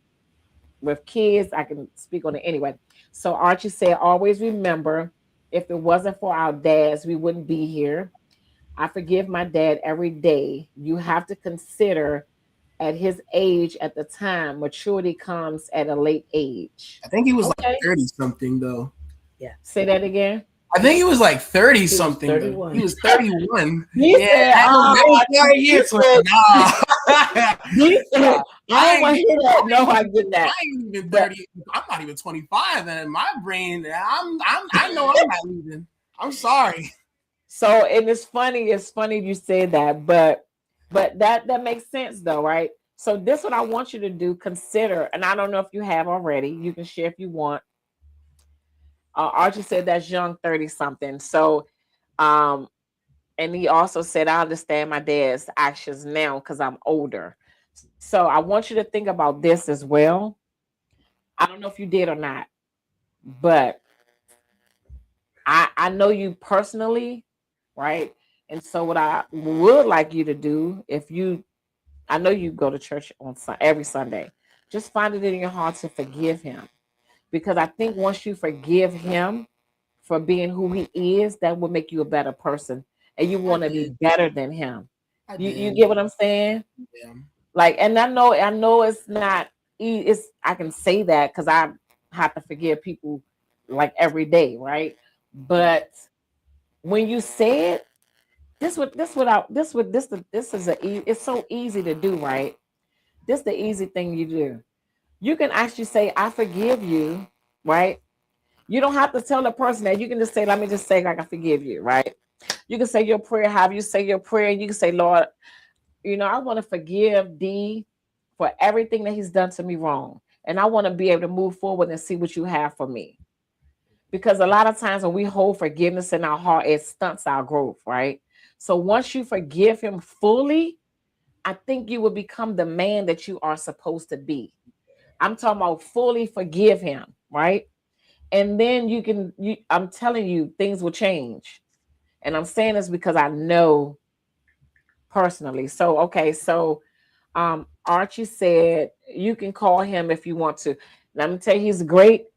Speaker 1: with kids, I can speak on it anyway. So Archie said, always remember, if it wasn't for our dads, we wouldn't be here. I forgive my dad every day. You have to consider at his age at the time, maturity comes at a late age.
Speaker 2: I think he was like
Speaker 1: Okay.
Speaker 2: 30 something though.
Speaker 1: Say that again.
Speaker 2: I think he was like 30
Speaker 3: was
Speaker 2: something though.
Speaker 3: 31.
Speaker 2: He was 31.
Speaker 1: He
Speaker 2: Yeah,
Speaker 1: said,
Speaker 2: that was my
Speaker 1: he
Speaker 2: year.
Speaker 1: said,
Speaker 2: Nah.
Speaker 1: he said, I
Speaker 2: I
Speaker 1: don't want to hear that. No, I get
Speaker 2: I
Speaker 1: that.
Speaker 2: ain't even
Speaker 1: But
Speaker 2: 30. I'm not even 25. And in my brain, I know I'm not leaving. I'm sorry.
Speaker 1: so, and it's funny you say that, but that makes sense though, right? So this what I want you to do, consider, and I don't know if you have already, you can share if you want. Archie said that's young, 30 something. So um and he also said, I understand my dad's actions now because I'm older. So I want you to think about this as well. I don't know if you did or not, but I know you personally, right? And so what I would like you to do, if you, I know you go to church on every Sunday, just find it in your heart to forgive him, because I think once you forgive him for being who he is, that will make you a better person, and you
Speaker 2: I
Speaker 1: want to be
Speaker 2: did.
Speaker 1: better than him.
Speaker 2: I
Speaker 1: You
Speaker 2: did.
Speaker 1: get what I'm saying?
Speaker 2: Yeah.
Speaker 1: Like, and I know it's not it's I can say that because I have to forgive people like every day, right? But when you say it, this is it's so easy to do, right? This the easy thing you do. You can actually say, I forgive you, right? You don't have to tell the person that. You can just say, let me just say, like, I forgive you, right? You can say your prayer, have you say your prayer, and you can say, Lord, I want to forgive D for everything that he's done to me wrong. And I want to be able to move forward and see what you have for me. Because a lot of times when we hold forgiveness in our heart, it stunts our growth, right? So once you forgive him fully, I think you will become the man that you are supposed to be. I'm talking about fully forgive him, right? And then I'm telling you, things will change. And I'm saying this because I know personally. So, okay, so Archie said you can call him if you want to. Let me tell you, he's great.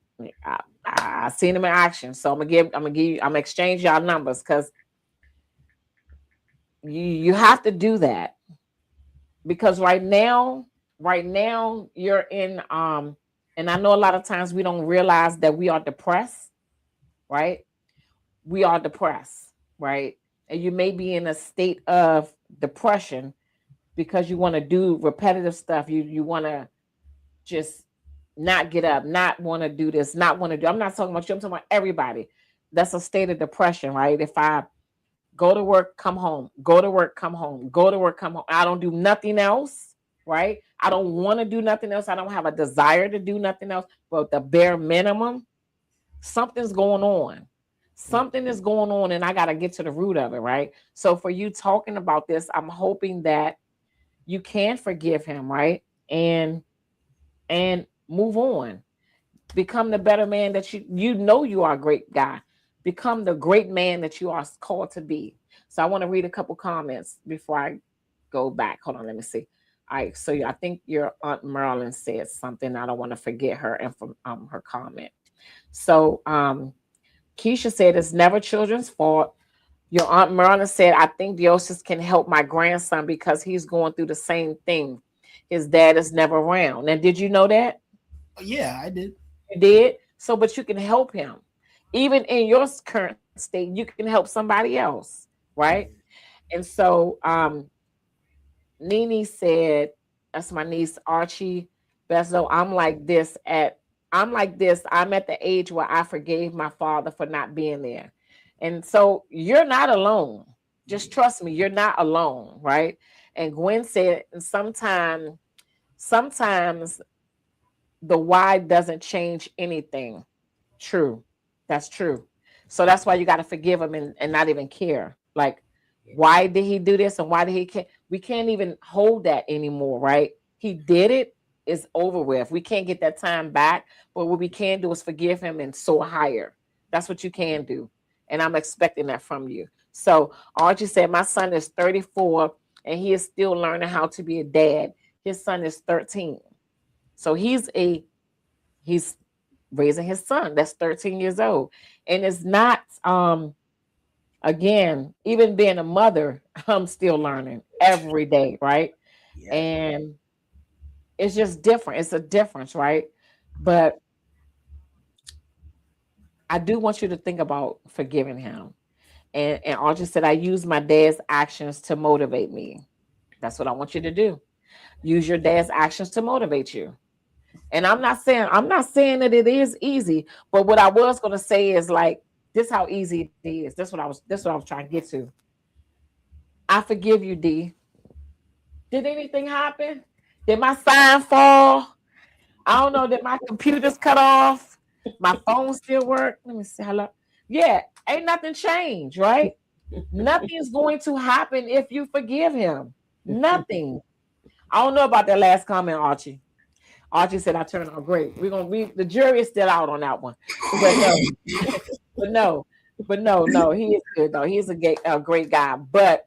Speaker 1: I seen him in action, so I'm gonna exchange y'all numbers because you have to do that because right now you're in and I know a lot of times we don't realize that we are depressed, right? We are depressed, right? And you may be in a state of depression because you want to do repetitive stuff. You want to just not get up, not want to do this, not want to do. I'm not talking about you. I'm talking about everybody. That's a state of depression, right? If I go to work, come home, go to work, come home, go to work, come home, I don't do nothing else, right? I don't want to do nothing else. I don't have a desire to do nothing else, but the bare minimum, something's going on. Something is going on, and I got to get to the root of it, right? So, for you talking about this, I'm hoping that you can forgive him, right? And move on. Become the better man that you are a great guy. Become the great man that you are called to be. So I want to read a couple comments before I go back. Hold on, let me see. All right, so I think your Aunt Marilyn said something. I don't want to forget her and from her comment. So Keisha said it's never children's fault. Your Aunt Marilyn said, I think Diosis can help my grandson because he's going through the same thing. His dad is never around. And did you know that?
Speaker 2: Yeah, I did.
Speaker 1: You did. So, but you can help him. Even in your current state, you can help somebody else, right? And so Nene said, that's my niece Archie Bezo. I'm like this. I'm at the age where I forgave my father for not being there. And so you're not alone. Just trust me, you're not alone, right? And Gwen said, sometimes the why doesn't change anything. True. That's true. So that's why you got to forgive him and not even care. Like, why did he do this and why did he can't? We can't even hold that anymore, right? He did it. It's over with. We can't get that time back. But what we can do is forgive him and soar higher. That's what you can do. And I'm expecting that from you. So Archie said, my son is 34 and he is still learning how to be a dad. His son is 13. So he's raising his son that's 13 years old. And it's not again, even being a mother, I'm still learning every day, right?
Speaker 2: Yeah.
Speaker 1: And it's just different. It's a difference, right? But I do want you to think about forgiving him. And Audrey said, I use my dad's actions to motivate me. That's what I want you to do. Use your dad's actions to motivate you. And I'm not saying that it is easy, but what I was gonna say is like this how easy it is. That's what I was trying to get to. I forgive you, D. Did anything happen? Did my sign fall? I don't know. Did my computer's cut off? My phone still work? Let me see. Hello. Yeah, ain't nothing changed, right? Nothing is going to happen if you forgive him. Nothing. I don't know about that last comment, Archie. Archie said I turned out great. The jury is still out on that one. But no, but no, no, he is good though. He's a great guy. But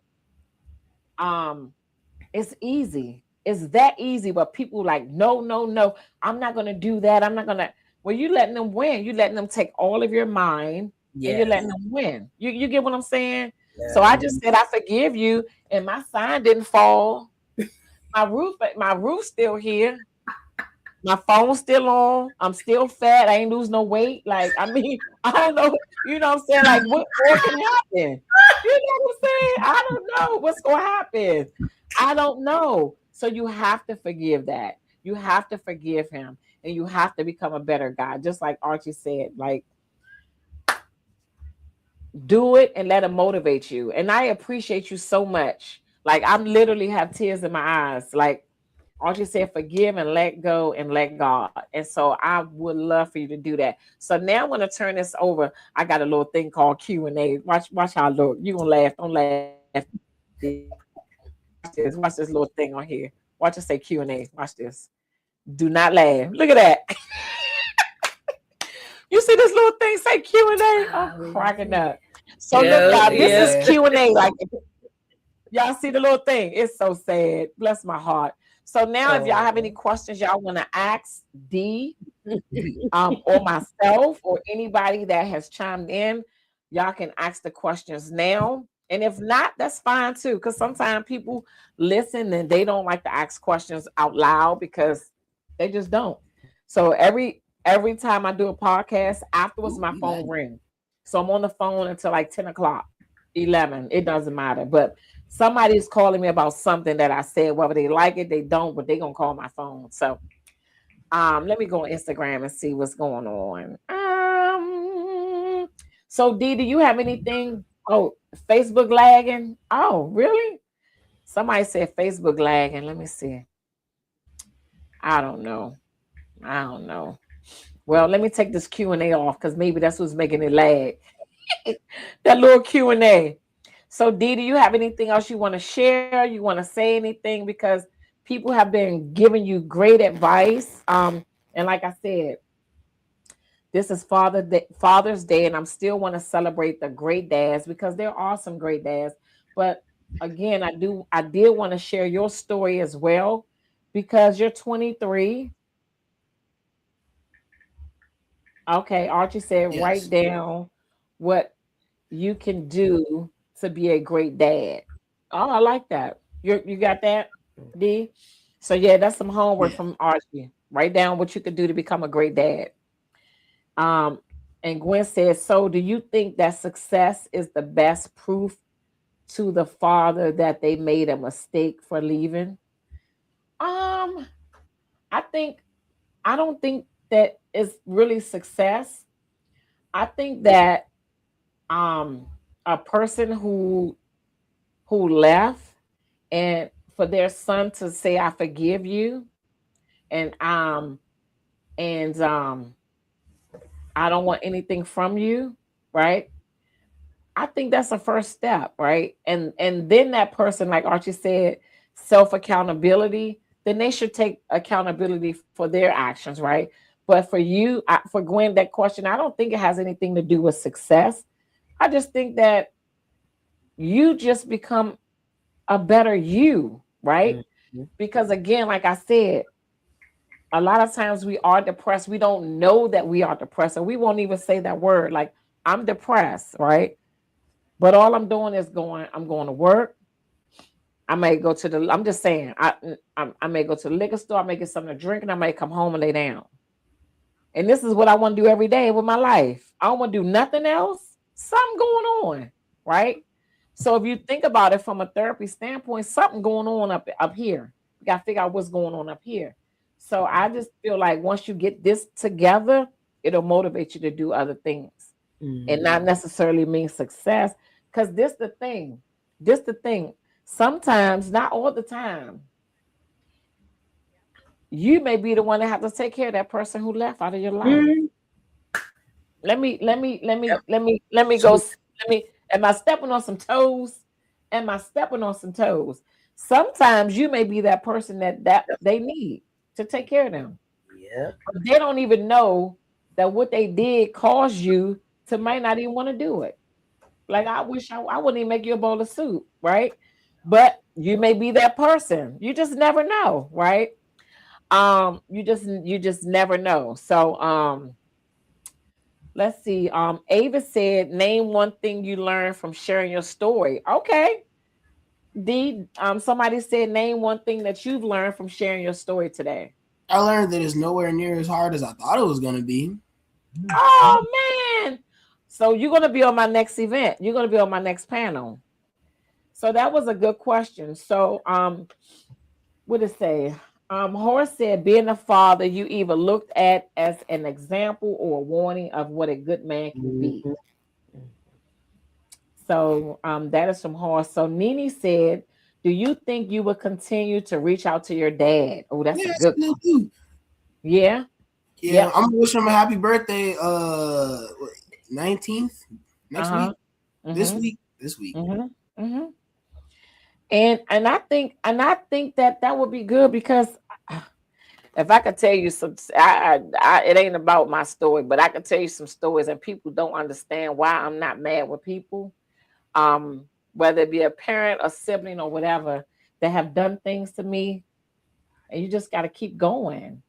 Speaker 1: it's easy. It's that easy. But people like, no, no, no. I'm not gonna do that. I'm not gonna. Well, you letting them win. You letting them take all of your mind, and you're letting them win. You get what I'm saying?
Speaker 2: Yeah.
Speaker 1: So I just said I forgive you, and my sign didn't fall. My roof's still here. My phone's still on. I'm still fat. I ain't lose no weight. Like, I mean, I don't know. You know what I'm saying? Like, what more can happen? You know what I'm saying? I don't know what's going to happen. I don't know. So you have to forgive that. You have to forgive him. And you have to become a better guy. Just like Archie said, like, do it and let it motivate you. And I appreciate you so much. Like I'm literally have tears in my eyes. Like Audrey said, forgive and let go and let God. And so I would love for you to do that. So now I'm gonna turn this over. I got a little thing called Q&A. Watch how I look. You gonna laugh. Don't laugh. Watch this. Watch this little thing on here. Watch it say Q&A. Watch this. Do not laugh. Look at that. You see this little thing say Q&A? I'm cracking up. So look, y'all,
Speaker 3: Yeah,
Speaker 1: this is
Speaker 3: yeah.
Speaker 1: Q&A. Like y'all see the little thing. It's so sad. Bless my heart. So now if y'all have any
Speaker 3: Oh,
Speaker 1: questions y'all want to ask D or myself or anybody that has chimed in, y'all can ask the questions now. And if not, that's fine too. Because sometimes people listen and they don't like to ask questions out loud because they just don't. So every time I do a podcast, afterwards my
Speaker 2: Ooh, you
Speaker 1: phone
Speaker 2: got
Speaker 1: rings. So I'm on the phone until like 10 o'clock, 11. It doesn't matter. But somebody's calling me about something that I said, whether they like it, they don't, but they're gonna call my phone. So let me go on Instagram and see what's going on. So D, do you have anything? Oh, Facebook lagging. Oh, really? Somebody said Facebook lagging. Let me see. I don't know. I don't know. Well, let me take this Q&A off because maybe that's what's making it lag. That little Q&A. So D, do you have anything else you want to share? You want to say anything? Because people have been giving you great advice. And like I said, this is Father's Day, and I'm still want to celebrate the great dads because there are some great dads. But again, I did want to share your story as well because you're 23. Okay, Archie said write
Speaker 2: yes.
Speaker 1: down what you can do to be a great dad. Oh, I like that. You got that, D? So yeah, that's some homework
Speaker 2: Yeah.
Speaker 1: from Archie. Write down what you could do to become a great dad. Um, and Gwen says, so do you think that success is the best proof to the father that they made a mistake for leaving? Um, I think I don't think that is really success. I think that um a person who left and for their son to say I forgive you and I don't want anything from you, right? I think that's the first step, right? And then that person, like Archie said, self accountability. Then they should take accountability for their actions, right? But for you, for Gwen, that question, I don't think it has anything to do with success. I just think that you just become a better you, right?
Speaker 3: mhm.
Speaker 1: Because again, like I said, a lot of times we are depressed. We don't know that we are depressed, or we won't even say that word. Like I'm depressed, right? But all I'm doing is I'm going to work. I may go to the. I'm just saying. I may go to the liquor store. I may get something to drink, and I may come home and lay down. And this is what I want to do every day with my life. I don't want to do nothing else. Something going on, right? So if you think about it from a therapy standpoint, something going on up here. You got to figure out what's going on up here. So I just feel like once you get this together, it'll motivate you to do other things and not
Speaker 3: Mhm.
Speaker 1: necessarily mean success. Because this the thing. This the thing. Sometimes, not all the time, you may be the one that have to take care of that person who left out of your life.
Speaker 3: Mm, yep.
Speaker 1: Let me go.
Speaker 3: So,
Speaker 1: Let me. Am I stepping on some toes? Am I stepping on some toes? Sometimes you may be that person that
Speaker 3: yep.
Speaker 1: they need to take care of them.
Speaker 3: Yep.
Speaker 1: But they don't even know that what they did caused you to might not even want to do it. Like I wish I wouldn't even make you a bowl of soup, right? But you may be that person. You just never know, right? You just never know. So let's see. Ava said, name one thing you learned from sharing your story. Okay. D, somebody said name one thing that you've learned from sharing your story today.
Speaker 2: I learned that it's nowhere near as hard as I thought it was gonna be.
Speaker 1: Oh man. So you're gonna be on my next event. You're gonna be on my next panel. So that was a good question. So what did it say? Horace said, being a father, you either looked at as an example or a warning of what a good man can be.
Speaker 3: Mhm.
Speaker 1: So that is from Horse. So Nene said, "Do you think you will continue to reach out to your dad?" Oh, that's a
Speaker 2: Yeah, I
Speaker 1: good
Speaker 2: still
Speaker 1: one.
Speaker 2: do.
Speaker 1: Yeah.
Speaker 2: Yeah,
Speaker 1: Yep.
Speaker 2: I'm gonna wish him a happy birthday. 19th next
Speaker 1: Uh-huh.
Speaker 2: week. This
Speaker 1: Mm-hmm.
Speaker 2: week. This week.
Speaker 1: Mm-hmm. Mm-hmm. And I think that that would be good because if I could tell you some, it ain't about my story, but I could tell you some stories, and people don't understand why I'm not mad with people. Whether it be a parent, a sibling, or whatever, that have done things to me, and you just got to keep going.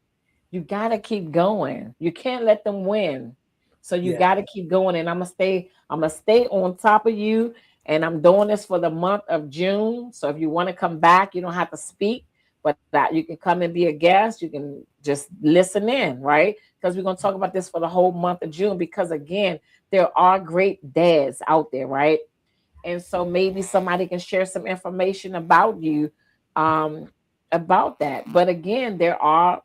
Speaker 1: You got to keep going. You can't let them win. So you
Speaker 2: Yeah.
Speaker 1: got to keep going. And I'm gonna stay on top of you. And I'm doing this for the month of June. So if you want to come back, you don't have to speak, but that you can come and be a guest. You can just listen in, right? Because we're gonna talk about this for the whole month of June. Because again, there are great dads out there, right? And so maybe somebody can share some information about you, um, about that. But again, there are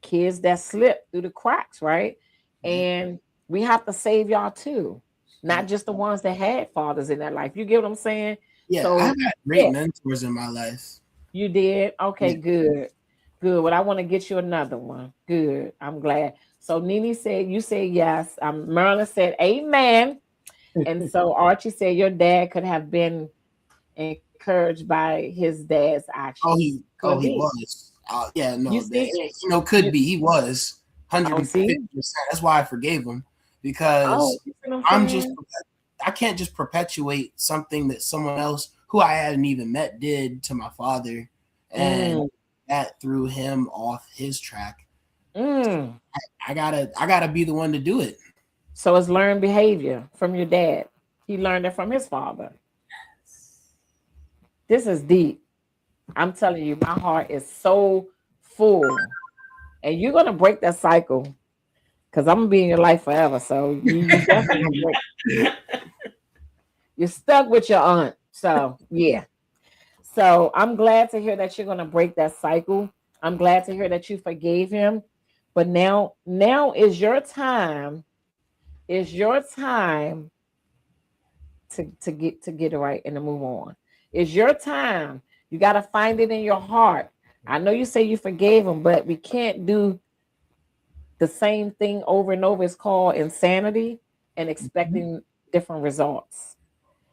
Speaker 1: kids that slip through the cracks, right?
Speaker 2: Yeah.
Speaker 1: And we have to save y'all too,
Speaker 2: Yeah.
Speaker 1: not just the ones that had fathers in their life. You get what I'm saying?
Speaker 2: Yeah. I've
Speaker 1: So,
Speaker 2: had great
Speaker 1: yeah,
Speaker 2: mentors in my life.
Speaker 1: you did. Okay,
Speaker 2: Yeah.
Speaker 1: good. Good. Well, I want to get you another one. Good. I'm glad. So, Nene said, you said yes. Marilyn said, amen. And so, Archie said, your dad could have been encouraged by his dad's actions. Could
Speaker 2: He
Speaker 1: be.
Speaker 2: was. Yeah,
Speaker 1: You
Speaker 2: no,
Speaker 1: see?
Speaker 2: could
Speaker 1: You,
Speaker 2: be. He was
Speaker 1: oh,
Speaker 2: 150%.
Speaker 1: see?
Speaker 2: That's why I forgave him
Speaker 1: Oh,
Speaker 2: because
Speaker 1: you see what I'm
Speaker 2: I'm just,
Speaker 1: saying?
Speaker 2: I can't just perpetuate something that someone else who I hadn't even met did to my father, and
Speaker 1: Mm,
Speaker 2: that threw him off his track.
Speaker 1: mm.
Speaker 2: I gotta be the one to do it.
Speaker 1: So it's learned behavior from your dad. He learned it from his father. This is deep. I'm telling you, my heart is so full. And you're gonna break that cycle because I'm gonna be in your life forever. So you definitely gonna break. You're stuck with your aunt. So yeah. So I'm glad to hear that you're gonna break that cycle. I'm glad to hear that you forgave him. But now is your time. Is your time to get it right and to move on. It's your time. You got to find it in your heart. I know you say you forgave him, but we can't do the same thing over and over. It's called insanity and expecting different results.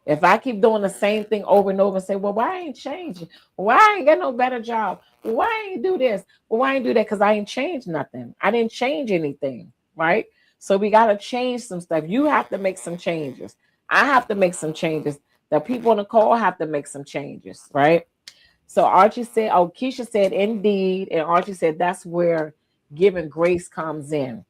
Speaker 1: If I keep doing the same thing over and over and say, well, why I ain't changing? Why I ain't got no better job? Why I ain't do this? Well, why I ain't do that? Because I ain't changed nothing. I didn't change anything, right? So we got to change some stuff. You have to make some changes. I have to make some changes. The people on the call have to make some changes, right? So Archie said, oh, Keisha said, indeed. And Archie said, that's where giving grace comes in.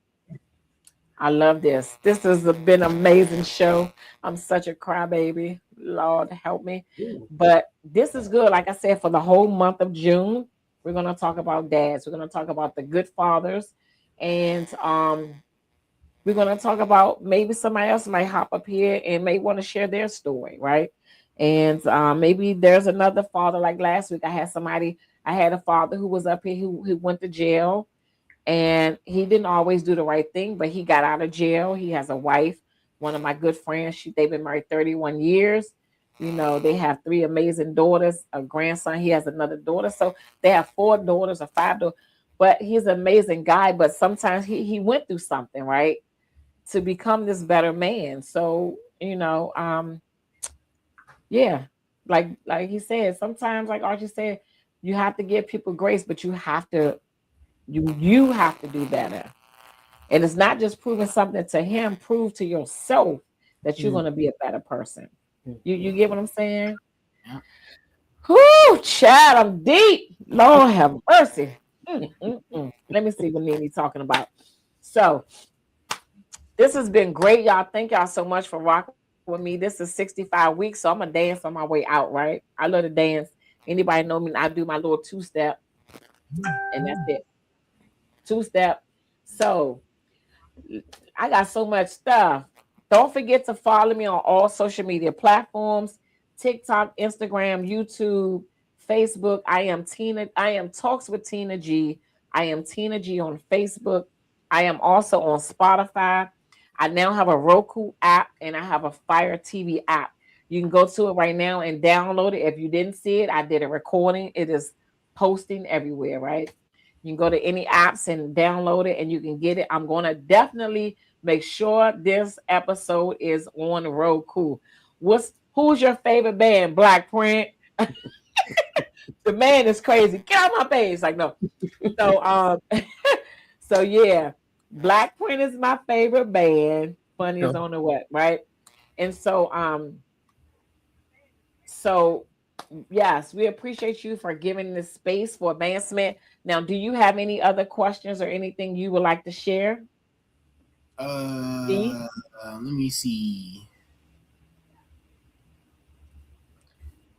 Speaker 1: I love this. This has been an amazing show. I'm such a crybaby. Lord help me. But this is good. Like I said, for the whole month of June, we're gonna talk about dads. We're gonna talk about the good fathers, and we're gonna talk about maybe somebody else might hop up here and may want to share their story, right? And maybe there's another father. Like last week, I had somebody. I had a father who was up here who went to jail, and he didn't always do the right thing, but he got out of jail. He has a wife, one of my good friends. They've been married 31 years. You know, they have three amazing daughters, a grandson. He has another daughter. So they have four daughters or five daughters. But he's an amazing guy. But sometimes he went through something, right? To become this better man. So, yeah. Like he said, sometimes, like Archie said, you have to give people grace, but you have to do better. And it's not just proving something to him, prove to yourself that you're going to be a better person. You get what I'm saying?
Speaker 2: Yeah.
Speaker 1: Whoo, Chad, I'm deep. Lord have mercy. Let me see what Nene talking about. So this has been great, y'all. Thank y'all so much for rocking with me. This is 65 weeks, so I'm gonna dance on my way out, right? I love to dance. Anybody know me? I do my little two step, and that's it. Two step. So I got so much stuff. Don't forget to follow me on all social media platforms: TikTok, Instagram, YouTube, Facebook. I am Talks with Tina G. I am Tina G on Facebook. I am also on Spotify. I now have a Roku app and I have a Fire TV app. You can go to it right now and download it. If you didn't see it, I did a recording. It is posting everywhere, right? You can go to any apps and download it and you can get it. I'm going to definitely make sure this episode is on Roku. Who's your favorite band? Black Print. The man is crazy. Get out my face. Like, no. So so yeah, Black Print is my favorite band. Funny is on the what, right? And so yes, we appreciate you for giving this space for advancement. Now, do you have any other questions or anything you would like to share?
Speaker 2: Let me see.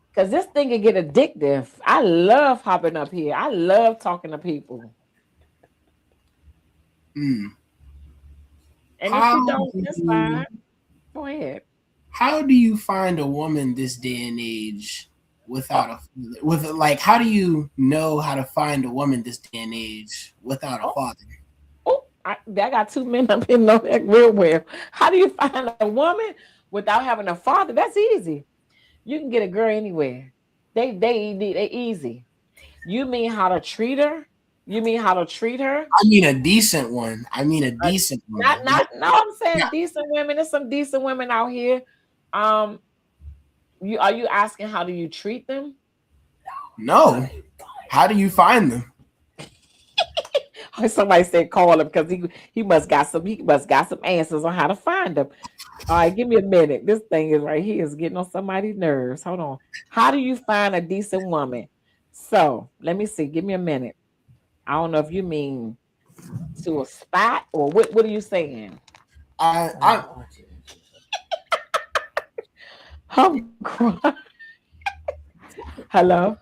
Speaker 1: Because this thing can get addictive. I love hopping up here. I love talking to people. And if you don't, that's fine. Go ahead.
Speaker 2: How do you find a woman this day and age without how do you know how to find a woman this day and age without a father?
Speaker 1: I got 2 men up here know that real well. How do you find a woman without having a father? That's easy. You can get a girl anywhere. They easy. You mean how to treat her? You mean how to treat her?
Speaker 2: I mean a decent one. Decent one.
Speaker 1: No, I'm saying decent women. There's some decent women out here. Are you asking how do you treat them?
Speaker 2: No. How do you find them?
Speaker 1: Somebody said call him because he must got some answers on how to find them. All right, give me a minute. This thing is right here is getting on somebody's nerves. Hold on. How do you find a decent woman? So let me see. Give me a minute. I don't know if you mean to a spot or what are you saying?
Speaker 2: I'm
Speaker 1: crying. Hello?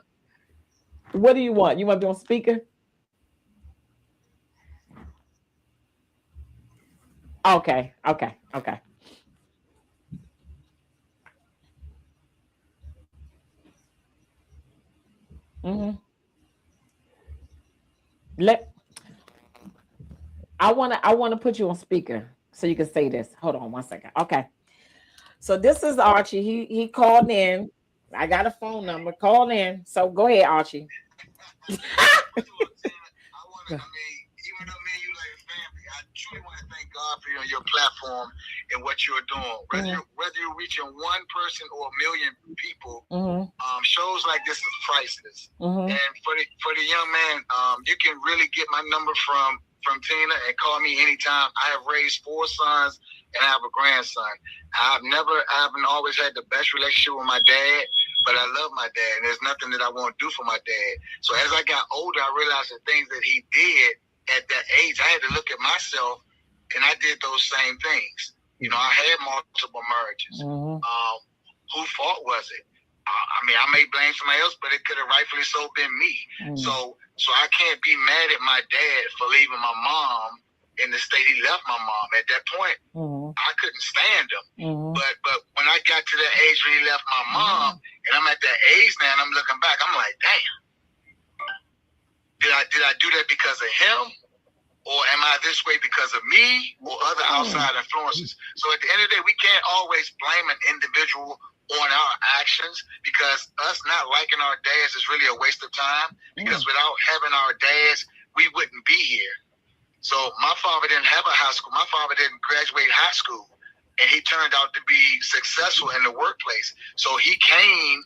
Speaker 1: What do you want? You want to be on speaker? Okay. I wanna put you on speaker so you can say this. Hold on 1 second. Okay. So this is Archie. He called in. I got a phone number. Call in. So go ahead, Archie.
Speaker 3: Even though me and you like family, I truly want to thank God for your platform and what you're doing. Whether you're reaching one person or a million people, shows like this is priceless. And for the young man, you can really get my number from Tina and call me anytime. I have raised 4 sons and I have a grandson. I haven't always had the best relationship with my dad, but I love my dad, and there's nothing that I won't do for my dad. So as I got older, I realized the things that he did at that age, I had to look at myself, and I did those same things. You know, I had multiple marriages. Whose fault was it? I mean, I may blame somebody else, but it could have rightfully so been me. So I can't be mad at my dad for leaving my mom in the state he left my mom. At that point, I couldn't stand him. But when I got to that age when he left my mom, and I'm at that age now, and I'm looking back, I'm like, damn. Did I do that because of him? Or am I this way because of me or other outside influences? So at the end of the day, we can't always blame an individual on our actions, because us not liking our dads is really a waste of time, because without having our dads, we wouldn't be here. So my father didn't have a high school. My father didn't graduate high school, and he turned out to be successful in the workplace. So he came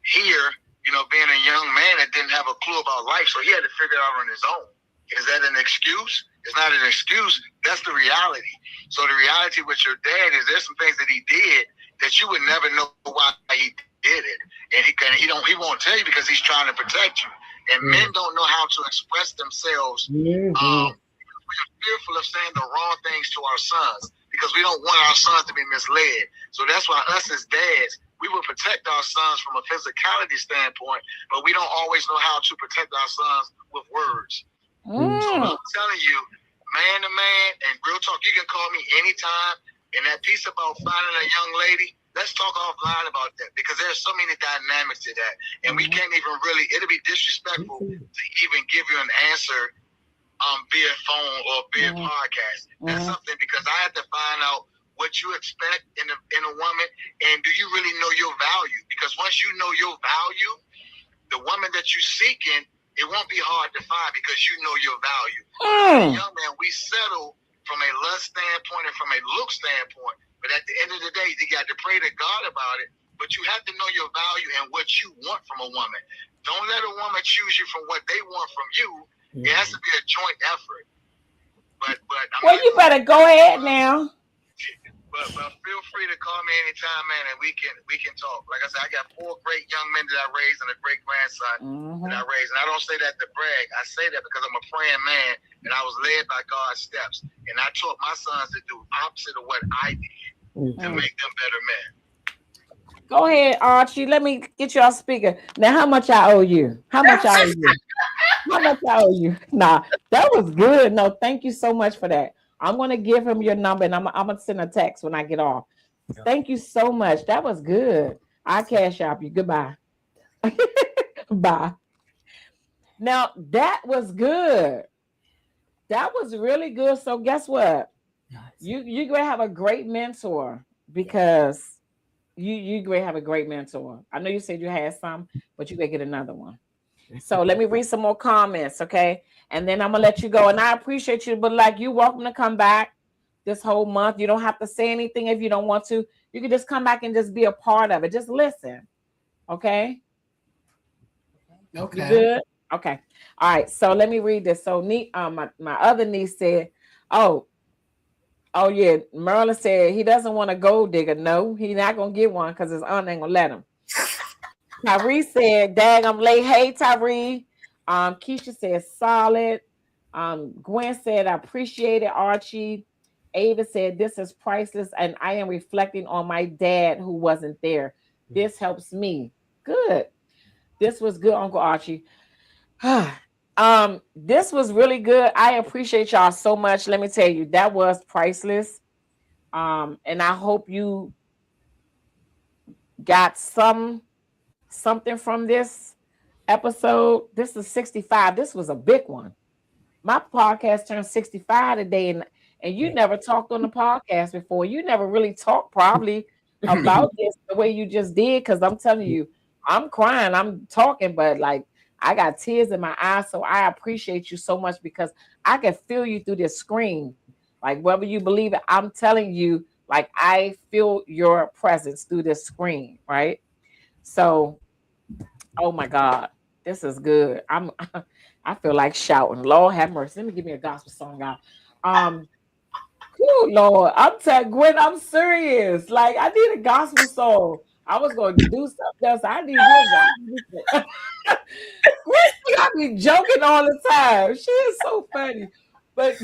Speaker 3: here, you know, being a young man that didn't have a clue about life. So he had to figure it out on his own. Is that an excuse? It's not an excuse. That's the reality. So the reality with your dad is there's some things that he did that you would never know why he did it. And he won't tell you because he's trying to protect you. And men don't know how to express themselves. We're fearful of saying the wrong things to our sons because we don't want our sons to be misled. So that's why us as dads, we will protect our sons from a physicality standpoint, but we don't always know how to protect our sons with words. So I'm telling you, man to man, and real talk, you can call me anytime. And that piece about finding a young lady, let's talk offline about that, because there's so many dynamics to that. And we can't even really, it'll be disrespectful to even give you an answer via phone or via podcast. That's something, because I had to find out what you expect in a woman, and do you really know your value? Because once you know your value, the woman that you're seeking, it won't be hard to find because you know your value. Young man, we settle from a lust standpoint and from a look standpoint, but at the end of the day, you got to pray to God about it. But you have to know your value and what you want from a woman. Don't let a woman choose you from what they want from you. It has to be a joint effort. But
Speaker 1: well, you better go ahead now.
Speaker 3: But feel free to call me anytime, man, and we can talk. Like I said, I got 4 great young men that I raised and a great grandson that I raised. And I don't say that to brag. I say that because I'm a praying man, and I was led by God's steps. And I taught my sons to do opposite of what I did to make them better men.
Speaker 1: Go ahead, Archie. Let me get you off speaker. Now, how much I owe you? How much I owe you? How much I owe you? Nah, that was good. No, thank you so much for that. I'm going to give him your number, and I'm going to send a text when I get off. Yeah. Thank you so much. That was good. I cash out you. Goodbye. Bye. Now, that was good. That was really good. So guess what? Nice. You're going to have a great mentor because you're going to have a great mentor. I know you said you had some, but you're going to get another one. So let me read some more comments, okay? And then I'm going to let you go. And I appreciate you, but like, you're welcome to come back this whole month. You don't have to say anything if you don't want to. You can just come back and just be a part of it. Just listen, okay?
Speaker 2: Okay.
Speaker 1: You good? Okay. All right. So let me read this. So my other niece said, oh yeah, Merlin said he doesn't want a gold digger. No, he's not going to get one because his aunt ain't going to let him. Tyree said, dang, I'm late. Hey, Tyree. Keisha said, solid. Gwen said, I appreciate it, Archie. Ava said, this is priceless, and I am reflecting on my dad who wasn't there. This helps me. Good. This was good, Uncle Archie. This was really good. I appreciate y'all so much. Let me tell you, that was priceless. And I hope you got something from this episode. This is 65. This was a big one. My podcast turned 65 today, and you never talked on the podcast before. You never really talked probably about this the way you just did, because I'm telling you, I'm crying. I'm talking, but like I got tears in my eyes. So I appreciate you so much because I can feel you through this screen. Like whether you believe it, I'm telling you, like I feel your presence through this screen, right? So, oh my God, this is good. I feel like shouting. Lord have mercy. Let me give me a gospel song, y'all. Oh Lord, I'm telling Gwen, I'm serious. Like I need a gospel song. I was going to do something else. I need this. Gwen, I be joking all the time. She is so funny. But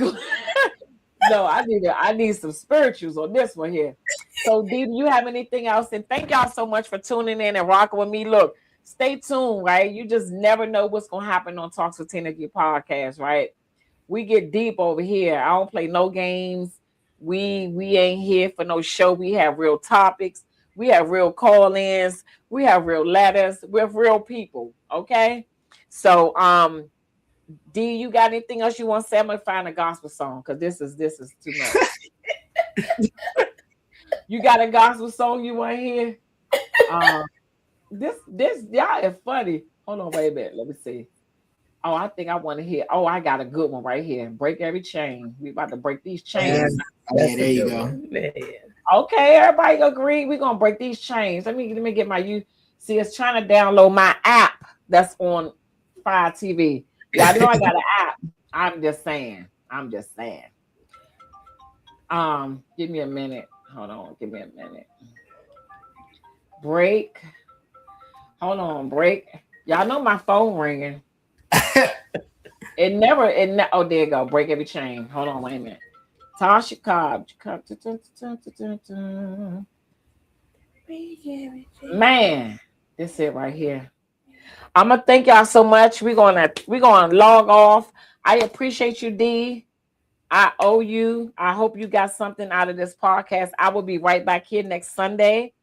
Speaker 1: no, I need some spirituals on this one here. So, Dee, do you have anything else? And thank y'all so much for tuning in and rocking with me. Look, stay tuned, right? You just never know what's going to happen on Talks with Tina G podcast, right? We get deep over here. I don't play no games. We ain't here for no show. We have real topics. We have real call-ins. We have real letters. We're real people, okay? So, Dee, you got anything else you want to say? I'm gonna find a gospel song because this is too much. You got a gospel song you want to hear? This y'all is funny. Hold on, wait a minute. Let me see. Oh, I think I want to hear. Oh, I got a good one right here. Break every chain. We about to break these chains.
Speaker 2: Yeah, there you go.
Speaker 4: Man.
Speaker 1: Okay, everybody agree. We're gonna break these chains. Let me get my see, it's trying to download my app that's on Fire TV. Y'all know I got an app. I'm just saying. Give me a minute. Hold on, give me a minute. Break. Hold on, break. Y'all know my phone ringing. Oh, there you go. Break every chain. Hold on, wait a minute. Tasha Cobb. Man, this it right here. I'm gonna thank y'all so much. We're gonna log off. I appreciate you, Dee. I owe you. I hope you got something out of this podcast. I will be right back here next Sunday.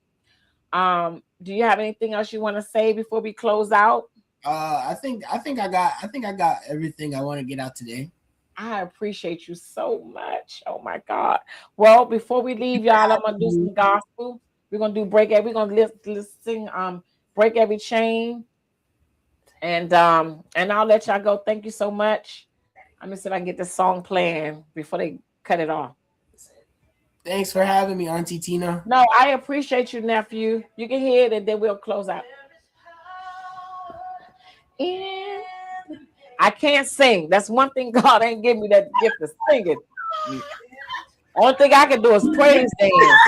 Speaker 1: Do you have anything else you want to say before we close out?
Speaker 2: I think I got everything I want to get out today.
Speaker 1: I appreciate you so much. Oh my God. Well, before we leave, y'all, I'm gonna do some gospel. We're gonna do break every. We're gonna sing break every chain, and I'll let y'all go. Thank you so much. I'm gonna see if I can get this song playing before they cut it off.
Speaker 2: Thanks for having me, Auntie Tina.
Speaker 1: No, I appreciate you, nephew. You can hear it, and then we'll close out. I can't sing. That's one thing God ain't give me that gift of singing. Only thing I can do is praise dance.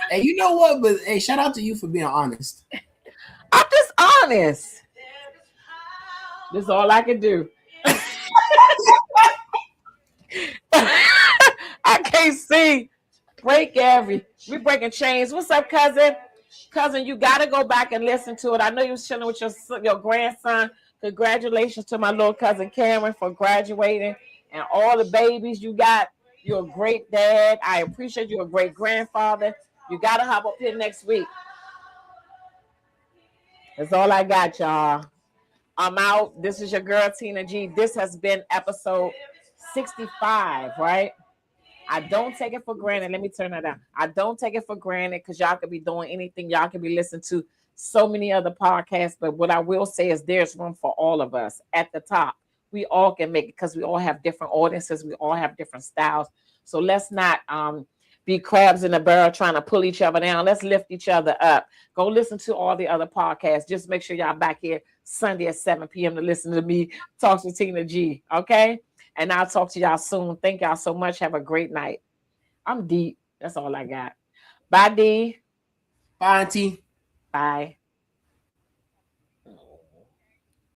Speaker 2: Hey, you know what? But hey, shout out to you for being honest.
Speaker 1: I'm just honest. This is all I can do. I can't sing. Break every. We breaking chains. What's up, cousin? Cousin, you got to go back and listen to it. I know you was chilling with your grandson. Congratulations to my little cousin Cameron for graduating and all the babies you got. You're a great dad. I appreciate you, a great grandfather. You got to hop up here next week. That's all I got, y'all. I'm out. This is your girl, Tina G. This has been episode 65, right? I don't take it for granted. Let me turn that down. I don't take it for granted because y'all could be doing anything. Y'all could be listening to so many other podcasts. But what I will say is there's room for all of us at the top. We all can make it because we all have different audiences. We all have different styles. So let's not be crabs in a barrel trying to pull each other down. Let's lift each other up. Go listen to all the other podcasts. Just make sure y'all back here Sunday at 7 p.m. to listen to me talk to Tina G. Okay? And I'll talk to y'all soon. Thank y'all so much. Have a great night. I'm deep. That's all I got. Bye, D.
Speaker 2: Bye, Auntie.
Speaker 1: Bye.